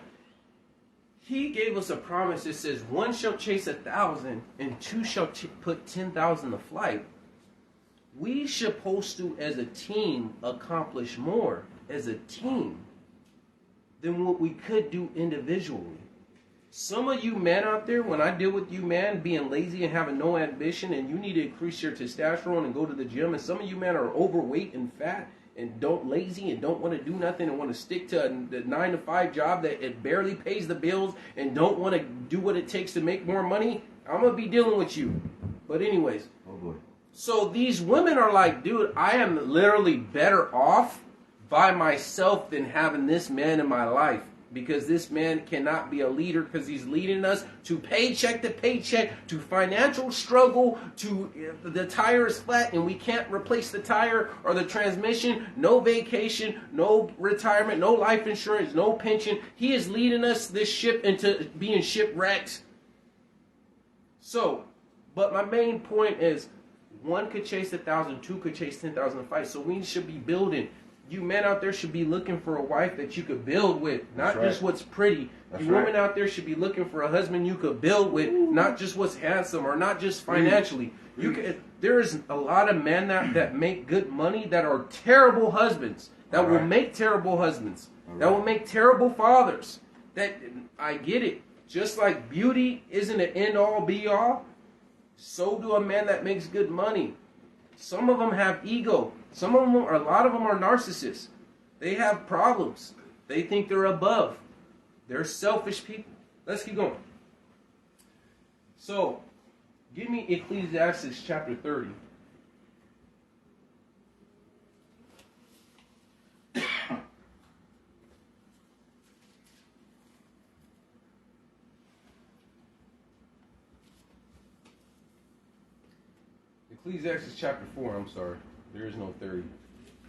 he gave us a promise that says one shall chase 1,000 and two shall put 10,000 to flight. We supposed to, as a team, accomplish more as a team than what we could do individually. Some of you men out there, when I deal with you men being lazy and having no ambition, and you need to increase your testosterone and go to the gym, and some of you men are overweight and fat and lazy and don't want to do nothing and want to stick to the 9-to-5 job that it barely pays the bills and don't want to do what it takes to make more money, I'm going to be dealing with you. But anyways. Oh boy. So these women are like, dude, I am literally better off by myself than having this man in my life. Because this man cannot be a leader because he's leading us to paycheck, to financial struggle, to the tire is flat and we can't replace the tire or the transmission, no vacation, no retirement, no life insurance, no pension. He is leading us, this ship, into being shipwrecked. So, but my main point is, one could chase 1,000, two could chase 10,000 fights. So we should be building. You men out there should be looking for a wife that you could build with, not just what's pretty. You women out there should be looking for a husband you could build with, not just what's handsome or not just financially. There is a lot of men that make good money that are terrible husbands, that will make terrible husbands, that will make terrible fathers. That I get it. Just like beauty isn't an end-all, be-all, so do a man that makes good money. Some of them have ego. Some of them, or a lot of them, are narcissists. They have problems. They think they're above. They're selfish people. Let's keep going. So, give me Ecclesiastes chapter 30. Ecclesiastes chapter 4, I'm sorry. There is no 30.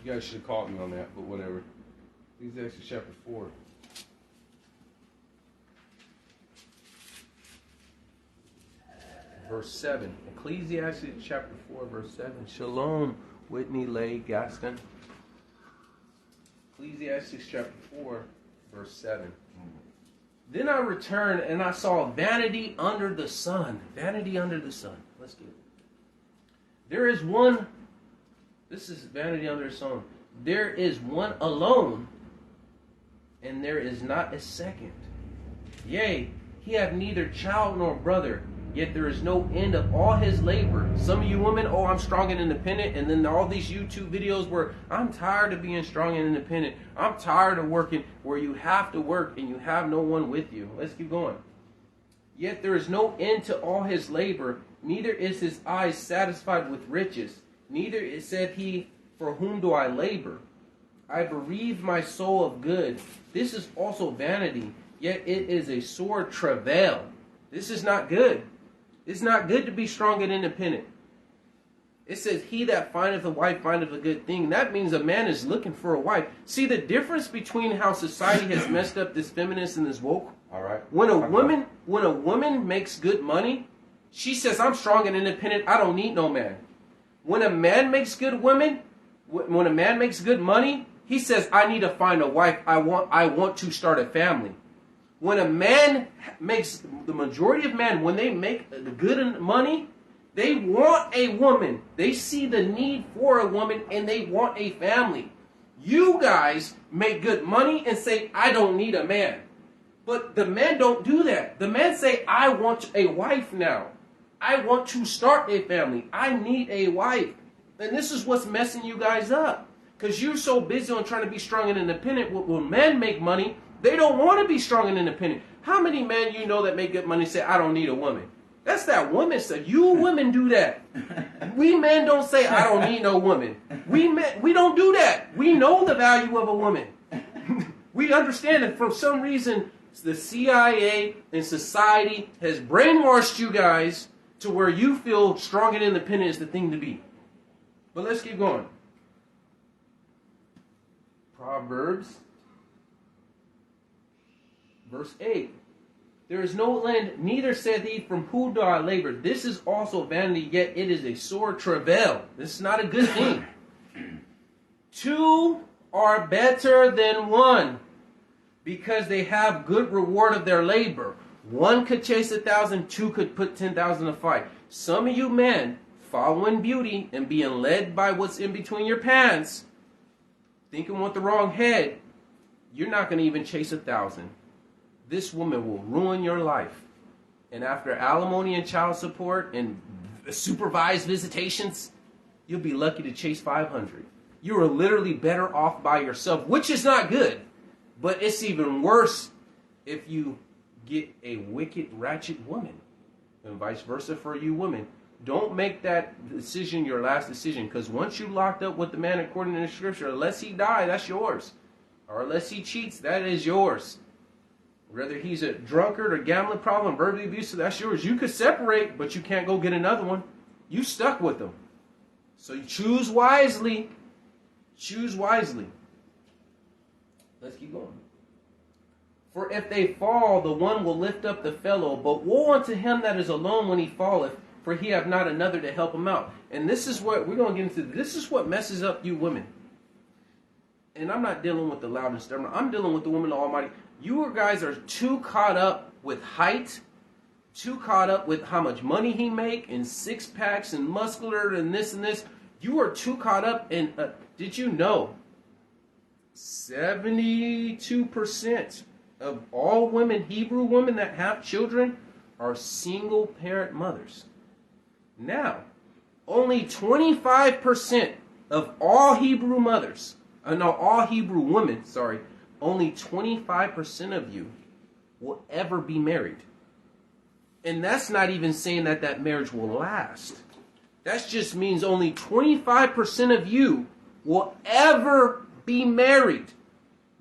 You guys should have called me on that, but whatever. Ecclesiastes chapter 4. Verse 7. Ecclesiastes chapter 4, verse 7. Shalom, Whitney Lay Gaston. Ecclesiastes chapter 4, verse 7. Then I returned and I saw vanity under the sun. Vanity under the sun. Let's get it. There is one. This is vanity under the sun. There is one alone, and there is not a second. Yea, he hath neither child nor brother, yet there is no end of all his labor. Some of you women, oh, I'm strong and independent, and then all these YouTube videos where I'm tired of being strong and independent. I'm tired of working, where you have to work and you have no one with you. Let's keep going. Yet there is no end to all his labor, neither is his eyes satisfied with riches. Neither said he, for whom do I labor? I bereaved my soul of good. This is also vanity, yet it is a sore travail. This is not good. It's not good to be strong and independent. It says, he that findeth a wife findeth a good thing. That means a man is looking for a wife. See the difference between how society has messed up this feminist and this woke? All right. When a woman makes good money, she says, I'm strong and independent. I don't need no man. When a man makes good money, he says, I need to find a wife. I want to start a family. When a man makes, the majority of men, when they make good money, they want a woman. They see the need for a woman and they want a family. You guys make good money and say, I don't need a man. But the men don't do that. The men say, I want a wife now. I want to start a family. I need a wife. And this is what's messing you guys up. Because you're so busy on trying to be strong and independent. When men make money, they don't want to be strong and independent. How many men you know that make good money say, I don't need a woman? That's that woman stuff. You women do that. We men don't say, I don't need no woman. We don't do that. We know the value of a woman. We understand that for some reason, the CIA and society has brainwashed you guys to where you feel strong and independent is the thing to be. But let's keep going. Proverbs, verse 8. There is no land, neither saith he, from whom do I labor. This is also vanity, yet it is a sore travail. This is not a good thing. Two are better than one, because they have good reward of their labor. One could chase 1,000, two could put 10,000 to fight. Some of you men, following beauty and being led by what's in between your pants, thinking with the wrong head, you're not going to even chase 1,000. This woman will ruin your life. And after alimony and child support and supervised visitations, you'll be lucky to chase 500. You are literally better off by yourself, which is not good. But it's even worse if you get a wicked, ratchet woman. And vice versa for you women. Don't make that decision your last decision. Because once you locked up with the man according to the scripture, unless he die, that's yours. Or unless he cheats, that is yours. Whether he's a drunkard or gambling problem, verbally abusive, that's yours. You could separate, but you can't go get another one. You stuck with them. So you choose wisely. Choose wisely. Let's keep going. For if they fall, the one will lift up the fellow. But woe unto him that is alone when he falleth, for he have not another to help him out. And this is what we're going to get into. This is what messes up you women. And I'm not dealing with the loud and stubborn. I'm dealing with the woman of the Almighty. You guys are too caught up with height, too caught up with how much money he make, and six packs and muscular and this and this. You are too caught up in, did you know 72% of all women, Hebrew women that have children, are single parent mothers? Now, only 25% of all Hebrew mothers, all Hebrew women, only 25% of you will ever be married. And that's not even saying that that marriage will last. That just means only 25% of you will ever be married.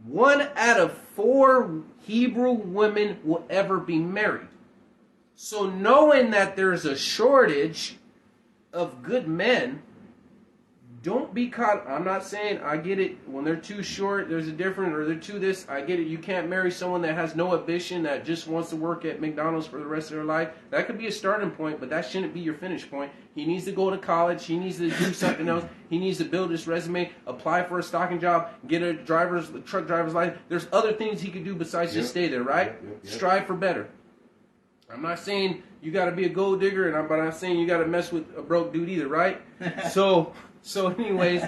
1 out of 4 Hebrew women will ever be married. So knowing that there's a shortage of good men, don't be caught. I'm not saying, I get it, when they're too short, there's a difference, or they're too this, I get it. You can't marry someone that has no ambition, that just wants to work at McDonald's for the rest of their life. That could be a starting point, but that shouldn't be your finish point. He needs to go to college. He needs to do something else. He needs to build his resume, apply for a stocking job, get a truck driver's license. There's other things he could do besides just stay there, right? Yep. Strive for better. I'm not saying you got to be a gold digger, but I'm saying you got to mess with a broke dude either, right? So anyways,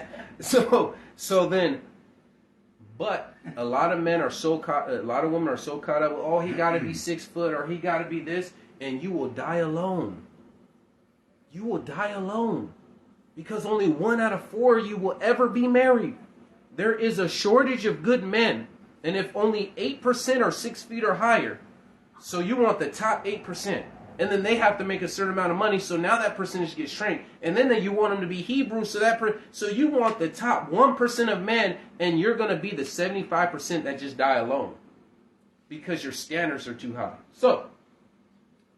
but a lot of men are so caught, a lot of women are so caught up, oh, he got to be 6 foot, or he got to be this, and you will die alone. You will die alone. Because only 1 out of 4 of you will ever be married. There is a shortage of good men. And if only 8% are 6 feet or higher, so you want the top 8%. And then they have to make a certain amount of money, so now that percentage gets shrank. And then you want them to be Hebrew, so you want the top 1% of men, and you're going to be the 75% that just die alone. Because your standards are too high. So,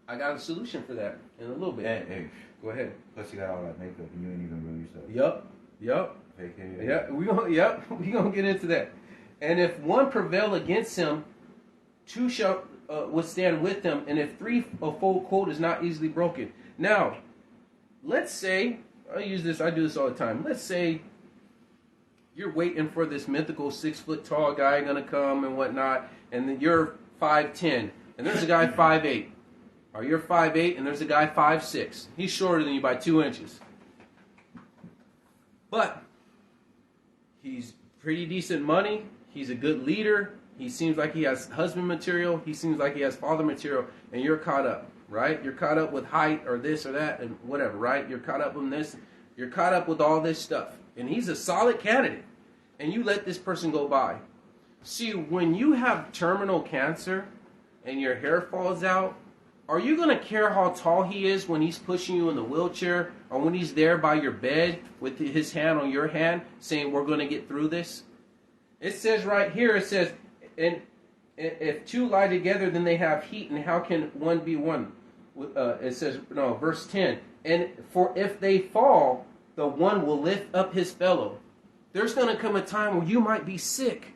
I got a solution for that in a little bit. Hey, go ahead. Plus you got all that makeup and you ain't even real yourself. Yup. Fake hair. Yeah, we gonna get into that. And if one prevail against him, 2 shall withstand with them, and if 3-fold cord is not easily broken. Now, let's say, I do this all the time. Let's say you're waiting for this mythical 6 foot tall guy gonna come and whatnot, and then you're 5'10", and there's a guy 5'8", or you're 5'8", and there's a guy 5'6". He's shorter than you by 2 inches, but he's pretty decent money. He's a good leader. He seems like he has husband material. He seems like he has father material. And you're caught up, right? You're caught up with height or this or that and whatever, right? You're caught up in this. You're caught up with all this stuff. And he's a solid candidate. and you let this person go by. See, when you have terminal cancer and your hair falls out, are you going to care how tall he is when he's pushing you in the wheelchair, or when he's there by your bed with his hand on your hand saying, we're going to get through this? It says right here, it says, and if two lie together, then they have heat, and how can one be one? It says, no, verse 10, and for if they fall, the one will lift up his fellow. There's going to come a time where you might be sick,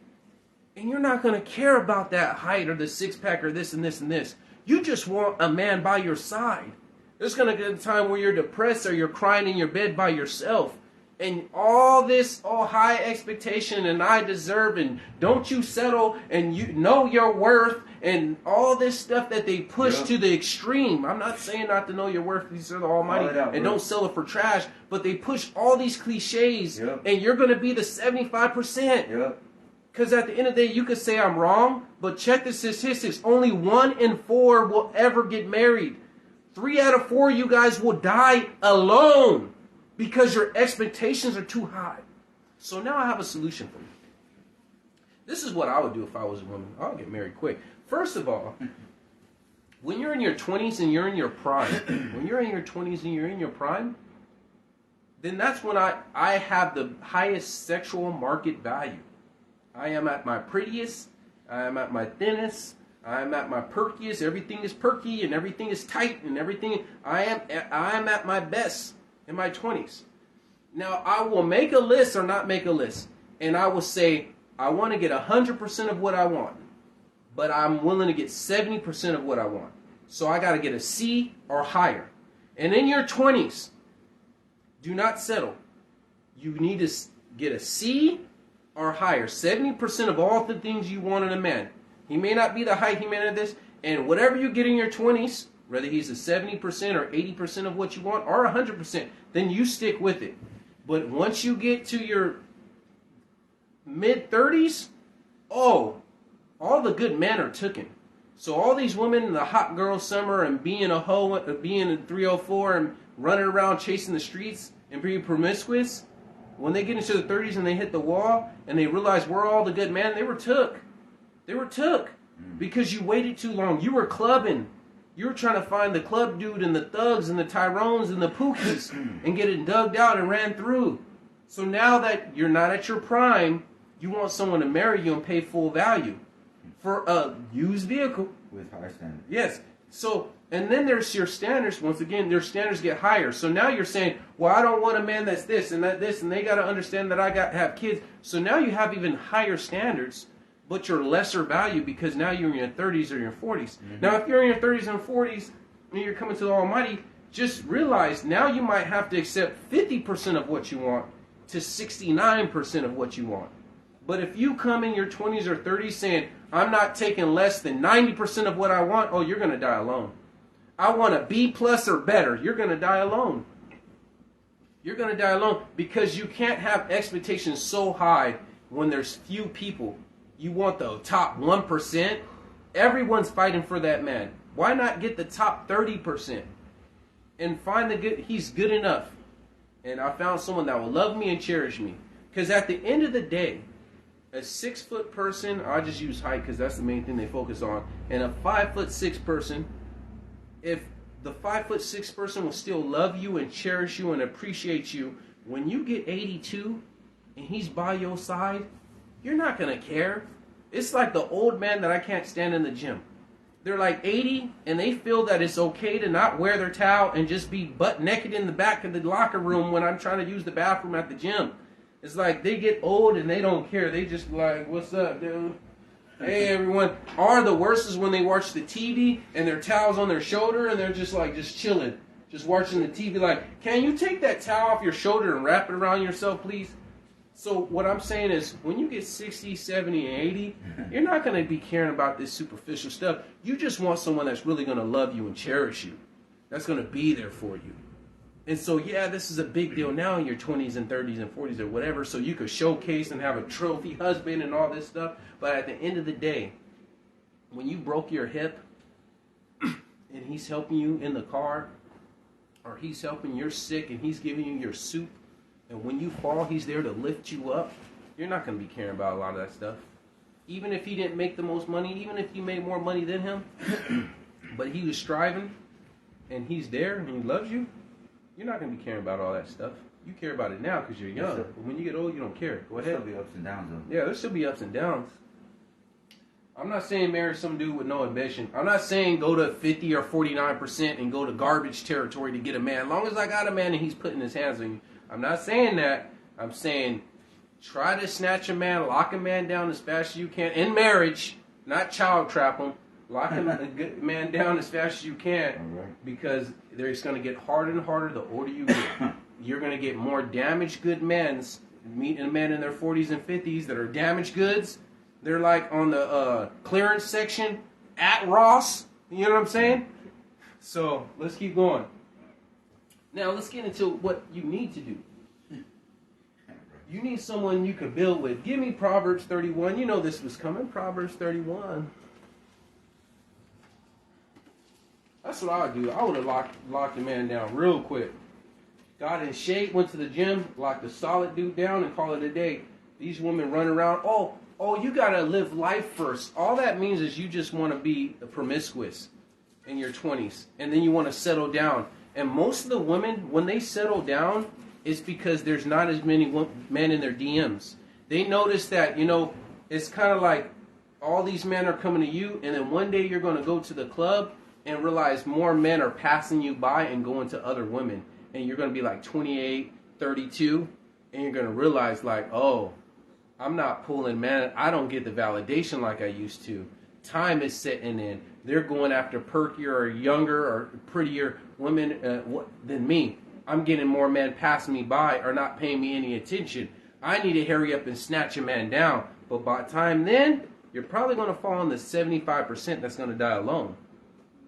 and you're not going to care about that height or the six-pack or this and this and this. You just want a man by your side. There's going to come a time where you're depressed or you're crying in your bed by yourself. And all this, high expectation, and I deserve, and don't you settle, and you know your worth, and all this stuff that they push to the extreme. I'm not saying not to know your worth, these are the Almighty, and don't sell it for trash, but they push all these cliches, and you're going to be the 75%. Because at the end of the day, you could say I'm wrong, but check the statistics. Only 1 in 4 will ever get married. 3 out of 4 you guys will die alone because your expectations are too high. So now I have a solution for you. This is what I would do if I was a woman. I'll get married quick. First of all, when you're in your 20s and you're in your prime, then that's when I have the highest sexual market value. I am at my prettiest, I am at my thinnest, I am at my perkiest. Everything is perky and everything is tight and everything. I am at my best in my 20s. Now, I will make a list or not make a list. And I will say, I want to get 100% of what I want. But I'm willing to get 70% of what I want. So I got to get a C or higher. And in your 20s, do not settle. You need to get a C or higher. 70% of all the things you want in a man. He may not be the height, he may not this. And whatever you get in your 20s, whether he's a 70% or 80% of what you want, or 100%, then you stick with it. But once you get to your mid-30s, all the good men are taken. So all these women in the hot girl summer and being a hoe, being in 304 and running around chasing the streets and being promiscuous, when they get into the 30s and they hit the wall and they realize we're all the good men, they were took. They were took because you waited too long. You were clubbing. You were trying to find the club dude and the thugs and the Tyrones and the Pookies and get it dug out and ran through. So now that you're not at your prime, you want someone to marry you and pay full value for a used vehicle. With high standards. Yes. So, and then there's your standards. Once again, their standards get higher. So now you're saying, well, I don't want a man that's this and that this, and they got to understand that I got to have kids. So now you have even higher standards, but you're lesser value because now you're in your 30s or your 40s. Mm-hmm. Now, if you're in your 30s and 40s and you're coming to the Almighty, just realize now you might have to accept 50% of what you want to 69% of what you want. But if you come in your 20s or 30s saying, I'm not taking less than 90% of what I want, you're going to die alone. I want a B+ or better. You're going to die alone. You're going to die alone because you can't have expectations so high when there's few people. You want the top 1%. Everyone's fighting for that man. Why not get the top 30% and find the good? He's good enough. And I found someone that will love me and cherish me. Because at the end of the day, a 6-foot person, I just use height because that's the main thing they focus on, and a 5'6" person, if the 5'6" person will still love you and cherish you and appreciate you, when you get 82 and he's by your side, you're not going to care. It's like the old man that I can't stand in the gym. They're like 80 and they feel that it's okay to not wear their towel and just be butt naked in the back of the locker room when I'm trying to use the bathroom at the gym. It's like they get old and they don't care. They just like, what's up, dude? Hey, everyone. Or the worst is when they watch the TV and their towel's on their shoulder and they're just like, just chilling. Just watching the TV like, can you take that towel off your shoulder and wrap it around yourself, please? So what I'm saying is when you get 60, 70, and 80, you're not going to be caring about this superficial stuff. You just want someone that's really going to love you and cherish you. That's going to be there for you. And so, yeah, this is a big deal now in your 20s and 30s and 40s or whatever, so you could showcase and have a trophy husband and all this stuff. But at the end of the day, when you broke your hip and he's helping you in the car, or he's helping you're sick and he's giving you your soup, and when you fall, he's there to lift you up, you're not going to be caring about a lot of that stuff. Even if he didn't make the most money, even if you made more money than him, but he was striving, and he's there, and he loves you, you're not going to be caring about all that stuff. You care about it now because you're young. But when you get old, you don't care. Go ahead. There'll be ups and downs, though. Yeah, there still be ups and downs. I'm not saying marry some dude with no ambition. I'm not saying go to 50 or 49% and go to garbage territory to get a man. As long as I got a man and he's putting his hands on you. I'm not saying that. I'm saying try to snatch a man, lock a man down as fast as you can in marriage, not child trap him. Lock a man down as fast as you can, Right. because it's going to get harder and harder the older you get. You're going to get more damaged good men, meeting men in their 40s and 50s that are damaged goods. They're like on the clearance section at Ross. You know what I'm saying? So let's keep going. Now let's get into what you need to do. You need someone you can build with. Give me Proverbs 31. You know this was coming. Proverbs 31. That's what I would do. I would have locked the man down real quick. Got in shape, went to the gym, locked a solid dude down, and call it a day. These women run around. Oh, you got to live life first. All that means is you just want to be promiscuous in your 20s. And then you want to settle down. And most of the women, when they settle down, it's because there's not as many men in their DMs. They notice that, it's kind of like all these men are coming to you, and then one day you're going to go to the club and realize more men are passing you by and going to other women. And you're going to be like 28, 32, and you're going to realize like, oh, I'm not pulling men. I don't get the validation like I used to. Time is setting in. They're going after perkier or younger or prettier women than me. I'm getting more men passing me by or not paying me any attention. I need to hurry up and snatch a man down. But by the time then, you're probably going to fall in the 75% that's going to die alone.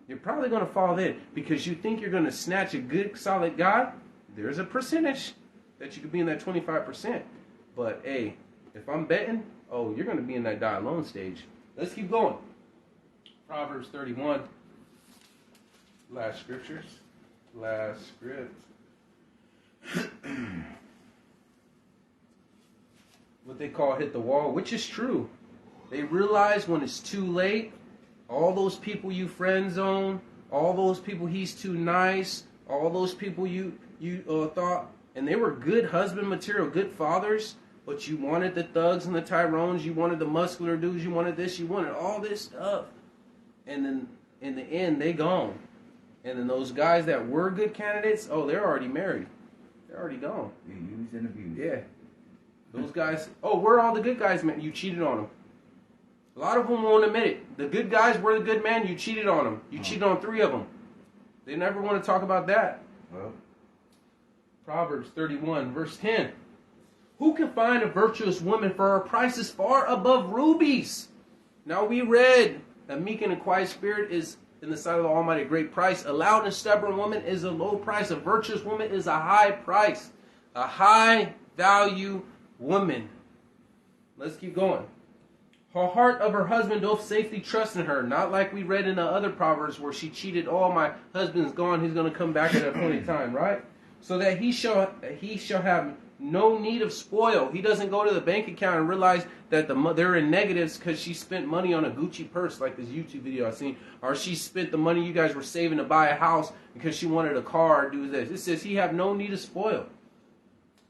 You're probably going to fall in because you think you're going to snatch a good, solid guy. There's a percentage that you could be in that 25%. But, hey, if I'm betting, you're going to be in that die alone stage. Let's keep going. Proverbs 31. Last scriptures. Last script. What they call hit the wall, which is true. They realize when it's too late, all those people you friend zone, all those people he's too nice, all those people you thought, and they were good husband material, good fathers, but you wanted the thugs and the Tyrones, you wanted the muscular dudes, you wanted this, you wanted all this stuff. And then in the end, they gone. And then those guys that were good candidates, they're already married. They're already gone. You used and abused. Yeah. Those guys, where are all the good guys, man? You cheated on them. A lot of them won't admit it. The good guys were the good men. You cheated on them. You cheated on 3 of them. They never want to talk about that. Well, Proverbs 31, verse 10. Who can find a virtuous woman, for her price is far above rubies? Now we read, a meek and a quiet spirit is in the sight of the Almighty a great price. A loud and stubborn woman is a low price. A virtuous woman is a high price. A high value woman. Let's keep going. Her heart of her husband doth safely trust in her. Not like we read in the other Proverbs where she cheated. Oh, my husband's gone. He's going to come back at a point in time, right? So that he shall have no need of spoil. He doesn't go to the bank account and realize that they're in negatives because she spent money on a Gucci purse, like this YouTube video I seen. Or she spent the money you guys were saving to buy a house because she wanted a car or do this. It says he have no need of spoil.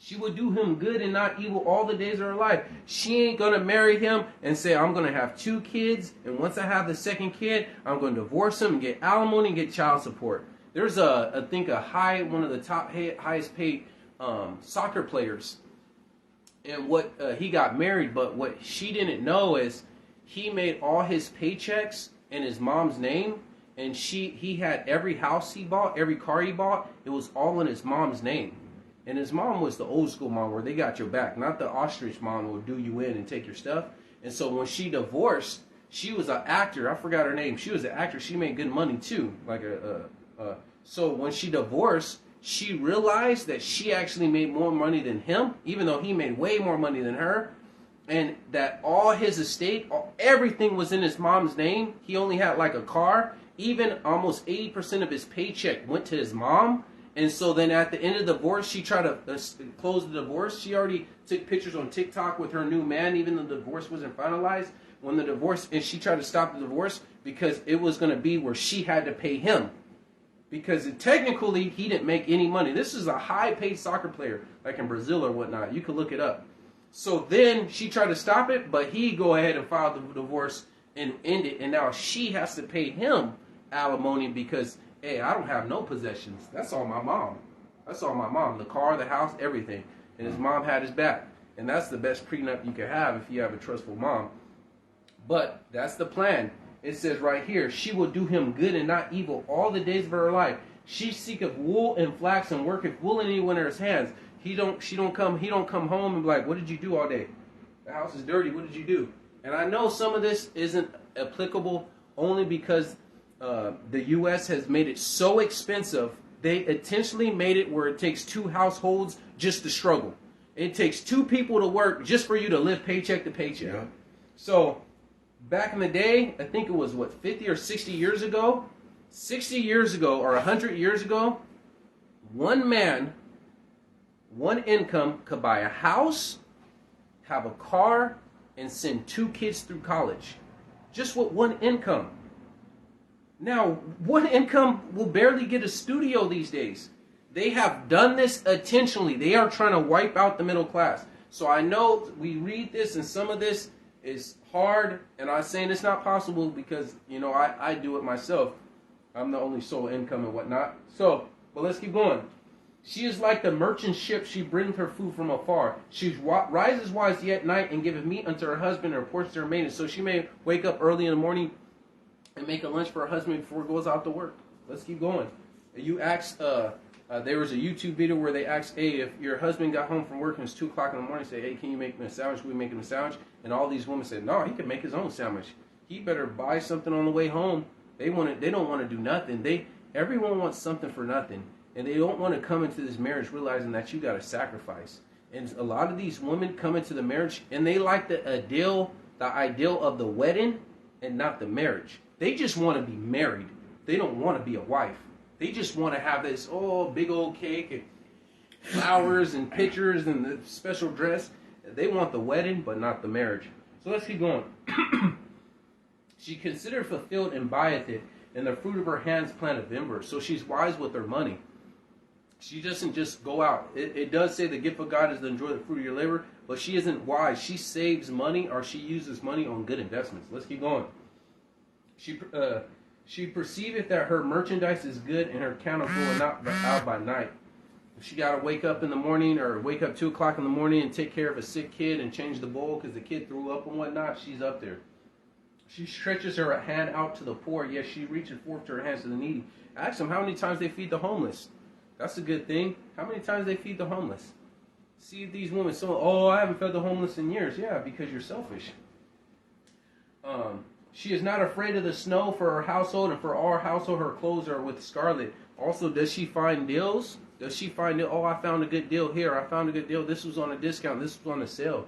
She will do him good and not evil all the days of her life. She ain't going to marry him and say, I'm going to have 2 kids, and once I have the second kid, I'm going to divorce him and get alimony and get child support. There's one of the top highest paid soccer players. And he got married, but what she didn't know is he made all his paychecks in his mom's name, and he had every house he bought, every car he bought, it was all in his mom's name. And his mom was the old school mom where they got your back, not the ostrich mom who would do you in and take your stuff. And so when she divorced, she was an actor. I forgot her name. She was an actor. She made good money too. So when she divorced, she realized that she actually made more money than him, even though he made way more money than her. And that all his estate, everything was in his mom's name. He only had like a car. Even almost 80% of his paycheck went to his mom. And so then at the end of the divorce, she tried to close the divorce. She already took pictures on TikTok with her new man, even though the divorce wasn't finalized. When the divorce, and she tried to stop the divorce because it was going to be where she had to pay him. Because technically, he didn't make any money. This is a high-paid soccer player, like in Brazil or whatnot. You can look it up. So then she tried to stop it, but he go ahead and filed the divorce and end it. And now she has to pay him alimony because, hey, I don't have no possessions. That's all my mom. That's all my mom. The car, the house, everything. And his mom had his back. And that's the best prenup you can have if you have a trustful mom. But that's the plan. It says right here, she will do him good and not evil all the days of her life. She seeketh wool and flax and worketh willingly in his hands. He don't come home and be like, what did you do all day? The house is dirty. What did you do? And I know some of this isn't applicable only because the U.S. has made it so expensive. They intentionally made it where it takes 2 households just to struggle. It takes 2 people to work just for you to live paycheck to paycheck. Yeah. So back in the day, I think it was, 50 or 60 years ago? 60 years ago or 100 years ago, one man, one income could buy a house, have a car, and send 2 kids through college. Just with one income. Now, one income will barely get a studio these days. They have done this intentionally. They are trying to wipe out the middle class. So I know we read this and some of this is hard, and I'm saying it's not possible because, I do it myself. I'm the only sole income and whatnot. So, but let's keep going. She is like the merchant ship. She brings her food from afar. She rises wisely at night and giveth meat unto her husband and reports to her maiden. So she may wake up early in the morning and make a lunch for her husband before he goes out to work. Let's keep going. You asked, there was a YouTube video where they asked, hey, if your husband got home from work and it's 2 o'clock in the morning, say, hey, can you make me a sandwich? Can we make him a sandwich? And all these women said, no, he can make his own sandwich. He better buy something on the way home. They don't want to do nothing. Everyone wants something for nothing. And they don't want to come into this marriage realizing that you got to sacrifice. And a lot of these women come into the marriage and they like the ideal of the wedding and not the marriage. They just want to be married. They don't want to be a wife. They just want to have this big old cake and flowers and pictures and the special dress. They want the wedding, but not the marriage. So let's keep going. She considered fulfilled and buyeth it, and the fruit of her hands planteth timber. So she's wise with her money. She doesn't just go out. It does say the gift of God is to enjoy the fruit of your labor, but she isn't wise. She saves money or she uses money on good investments. Let's keep going. She perceiveth that her merchandise is good and her counter full and not out by night. If she got to wake up in the morning or wake up 2 o'clock in the morning and take care of a sick kid and change the bowl because the kid threw up and whatnot, she's up there. She stretches her hand out to the poor. Yes, she reaches forth to her hands to the needy. Ask them how many times they feed the homeless. That's a good thing. How many times they feed the homeless? See these women, I haven't fed the homeless in years. Yeah, because you're selfish. She is not afraid of the snow for her household, and for our household her clothes are with scarlet. Also, does she find deals? Does she find, I found a good deal here. I found a good deal. This was on a discount. This was on a sale.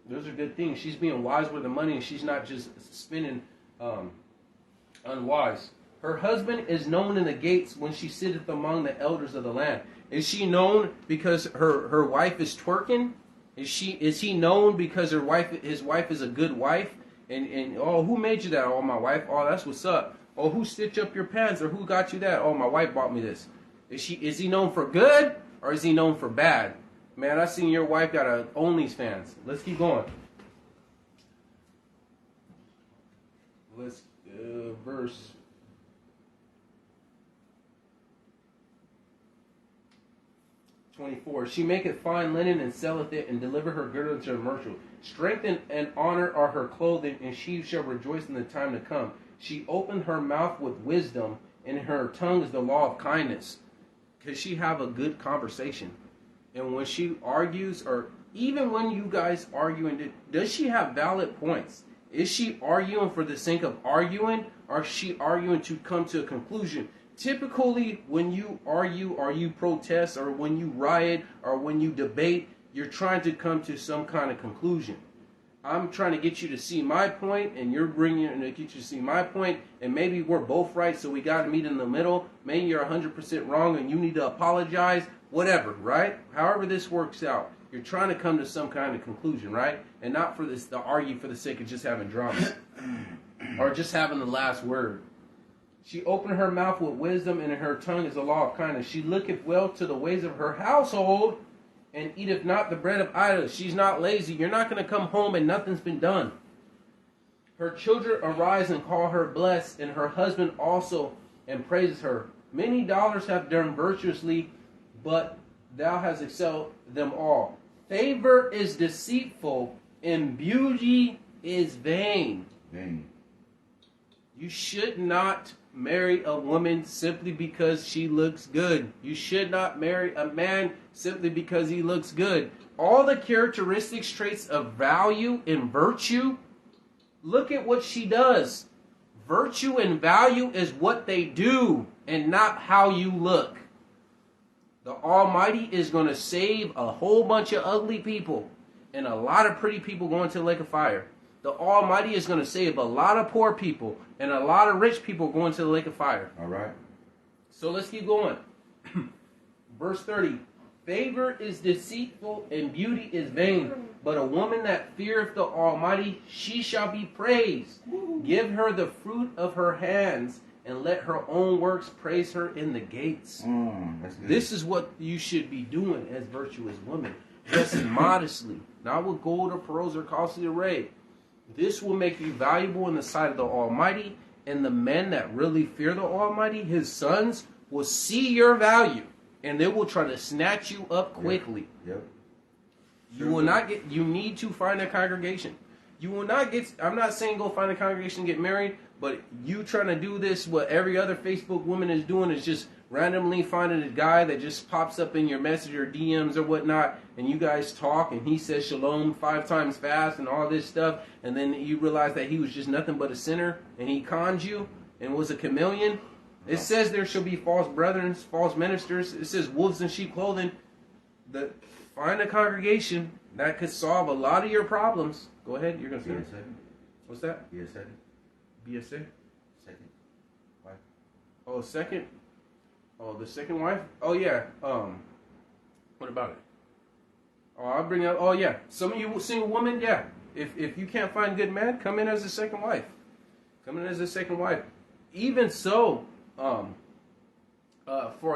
Those are good things. She's being wise with the money, and she's not just spending unwise. Her husband is known in the gates when she sitteth among the elders of the land. Is she known because her wife is twerking? Is he known because his wife is a good wife? And who made you that? Oh, my wife. Oh, that's what's up. Oh, who stitched up your pants? Or who got you that? Oh, my wife bought me this. Is he known for good or is he known for bad? Man, I seen your wife got a OnlyFans. Let's keep going. Verse 24. She maketh fine linen and selleth it, and deliver her girdle unto her merchant. Strength and honor are her clothing, and she shall rejoice in the time to come. She opened her mouth with wisdom, and her tongue is the law of kindness. Because she have a good conversation. And when she argues, or even when you guys arguing, does she have valid points? Is she arguing for the sake of arguing, or is she arguing to come to a conclusion? Typically, when you argue, or you protest, or when you riot, or when you debate, you're trying to come to some kind of conclusion. I'm trying to get you to see my point, and you're bringing it to get you to see my point, and maybe we're both right, so we got to meet in the middle. Maybe you're 100% wrong, and you need to apologize. Whatever, right? However this works out, you're trying to come to some kind of conclusion, right? And not for this to argue for the sake of just having drama or just having the last word. She opened her mouth with wisdom, and in her tongue is the law of kindness. She looketh well to the ways of her household, and eateth not the bread of idols. She's not lazy. You're not going to come home and nothing's been done. Her children arise and call her blessed, and her husband also, and praises her. Many dollars have done virtuously, but thou hast excelled them all. Favor is deceitful, and beauty is vain. Vain. You should not marry a woman simply because she looks good. You should not marry a man simply because he looks good. All the characteristics, traits of value and virtue, look at what she does. Virtue and value is what they do and not how you look. The Almighty is going to save a whole bunch of ugly people and a lot of pretty people going to the lake of fire. The Almighty is going to save a lot of poor people and a lot of rich people going to the lake of fire. All right. So let's keep going. Verse 30. Favor is deceitful and beauty is vain, but a woman that feareth the Almighty, she shall be praised. Give her the fruit of her hands, and let her own works praise her in the gates. That's good. This is what you should be doing as virtuous women. Dressing modestly, not with gold or pearls or costly array. This will make you valuable in the sight of the Almighty, and the men that really fear the Almighty, his sons, will see your value, and they will try to snatch you up quickly. Yep. You will not get, you need to find a congregation. You will not get, I'm not saying go find a congregation and get married, but you trying to do this, what every other Facebook woman is doing is just randomly finding a guy that just pops up in your message or DMs or whatnot, and you guys talk, and he says shalom 5 times fast and all this stuff, and then you realize that he was just nothing but a sinner, and he conned you and was a chameleon. It says there shall be false brethren, false ministers. It says wolves in sheep clothing. Find a congregation that could solve a lot of your problems. Go ahead, you're going to say Be a it. second. What's that? Be a second. Be a second. Second. Wife. Oh, second. Oh, the second wife? Oh, yeah. What about it? Oh, I'll bring up. Oh, yeah. Some of you single women, yeah. If you can't find a good man, come in as a second wife. Come in as a second wife. Even so, for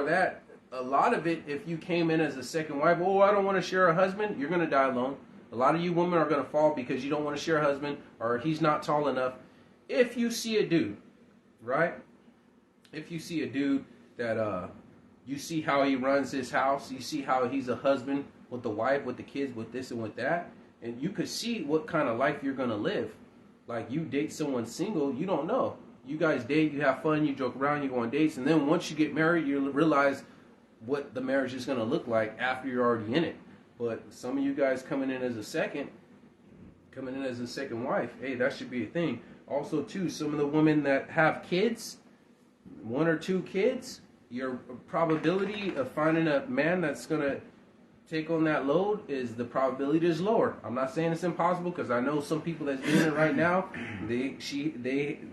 that, a lot of it, if you came in as a second wife, oh, I don't want to share a husband, you're going to die alone. A lot of you women are going to fall because you don't want to share a husband or he's not tall enough. If you see a dude, right? If you see a dude that you see how he runs his house, you see how he's a husband with the wife, with the kids, with this and with that, and you could see what kind of life you're going to live. Like you date someone single, you don't know. You guys date, you have fun, you joke around, you go on dates, and then once you get married, you realize what the marriage is going to look like after you're already in it. But some of you guys coming in as a second wife, hey, that should be a thing. Also, too, some of the women that have kids, 1 or 2 kids, your probability of finding a man that's going to take on that load is the probability is lower. I'm not saying it's impossible because I know some people that's doing it right now. The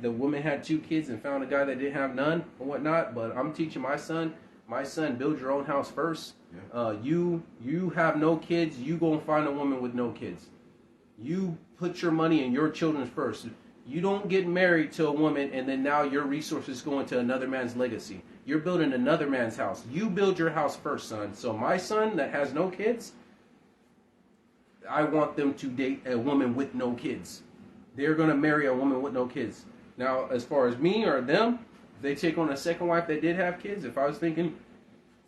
woman had 2 kids and found a guy that didn't have none or whatnot. But I'm teaching my son, build your own house first. Yeah. You have no kids, you go and find a woman with no kids. You put your money in your children first. You don't get married to a woman and then now your resources go into another man's legacy. You're building another man's house. You build your house first, son. So my son that has no kids, I want them to date a woman with no kids. They're going to marry a woman with no kids. Now, as far as me or them, if they take on a second wife that did have kids, if I was thinking,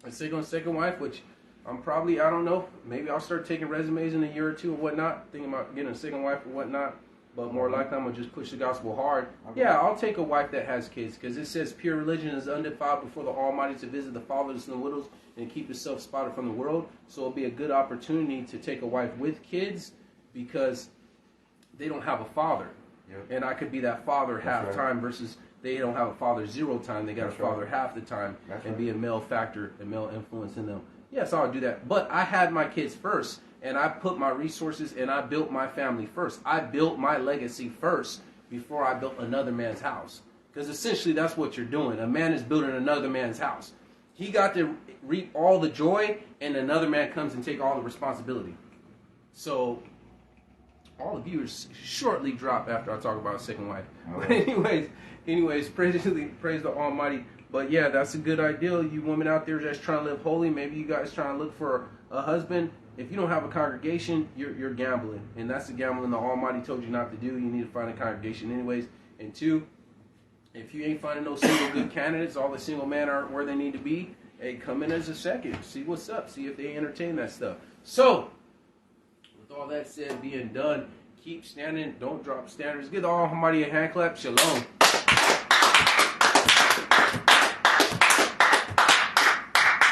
let's take on a second wife, which I'm probably, I don't know, maybe I'll start taking resumes in a year or 2 or whatnot, thinking about getting a second wife or whatnot. But more likely, I'm going to just push the gospel hard. Yeah, I'll take a wife that has kids. Because it says pure religion is undefiled before the Almighty to visit the fatherless and the widows and keep yourself spotted from the world. So it'll be a good opportunity to take a wife with kids because they don't have a father. Yep. And I could be that father half time versus they don't have a father 0 time. They got That's a father right. half the time That's and right. be a male factor, a male influence in them. Yes, I'll do that. But I had my kids first, and I put my resources and I built my family first. I built my legacy first before I built another man's house. Because essentially that's what you're doing. A man is building another man's house. He got to reap all the joy, and another man comes and take all the responsibility. So all the viewers shortly drop after I talk about a second wife. All But right. anyways, praise the Almighty. But yeah, that's a good idea. You women out there that's trying to live holy, maybe you guys trying to look for a husband. If you don't have a congregation, you're gambling. And that's the gambling the Almighty told you not to do. You need to find a congregation anyways. And 2, if you ain't finding no single good candidates, all the single men aren't where they need to be, hey, come in as a second. See what's up. See if they entertain that stuff. So, with all that said, being done, keep standing. Don't drop standards. Give the Almighty a hand clap. Shalom.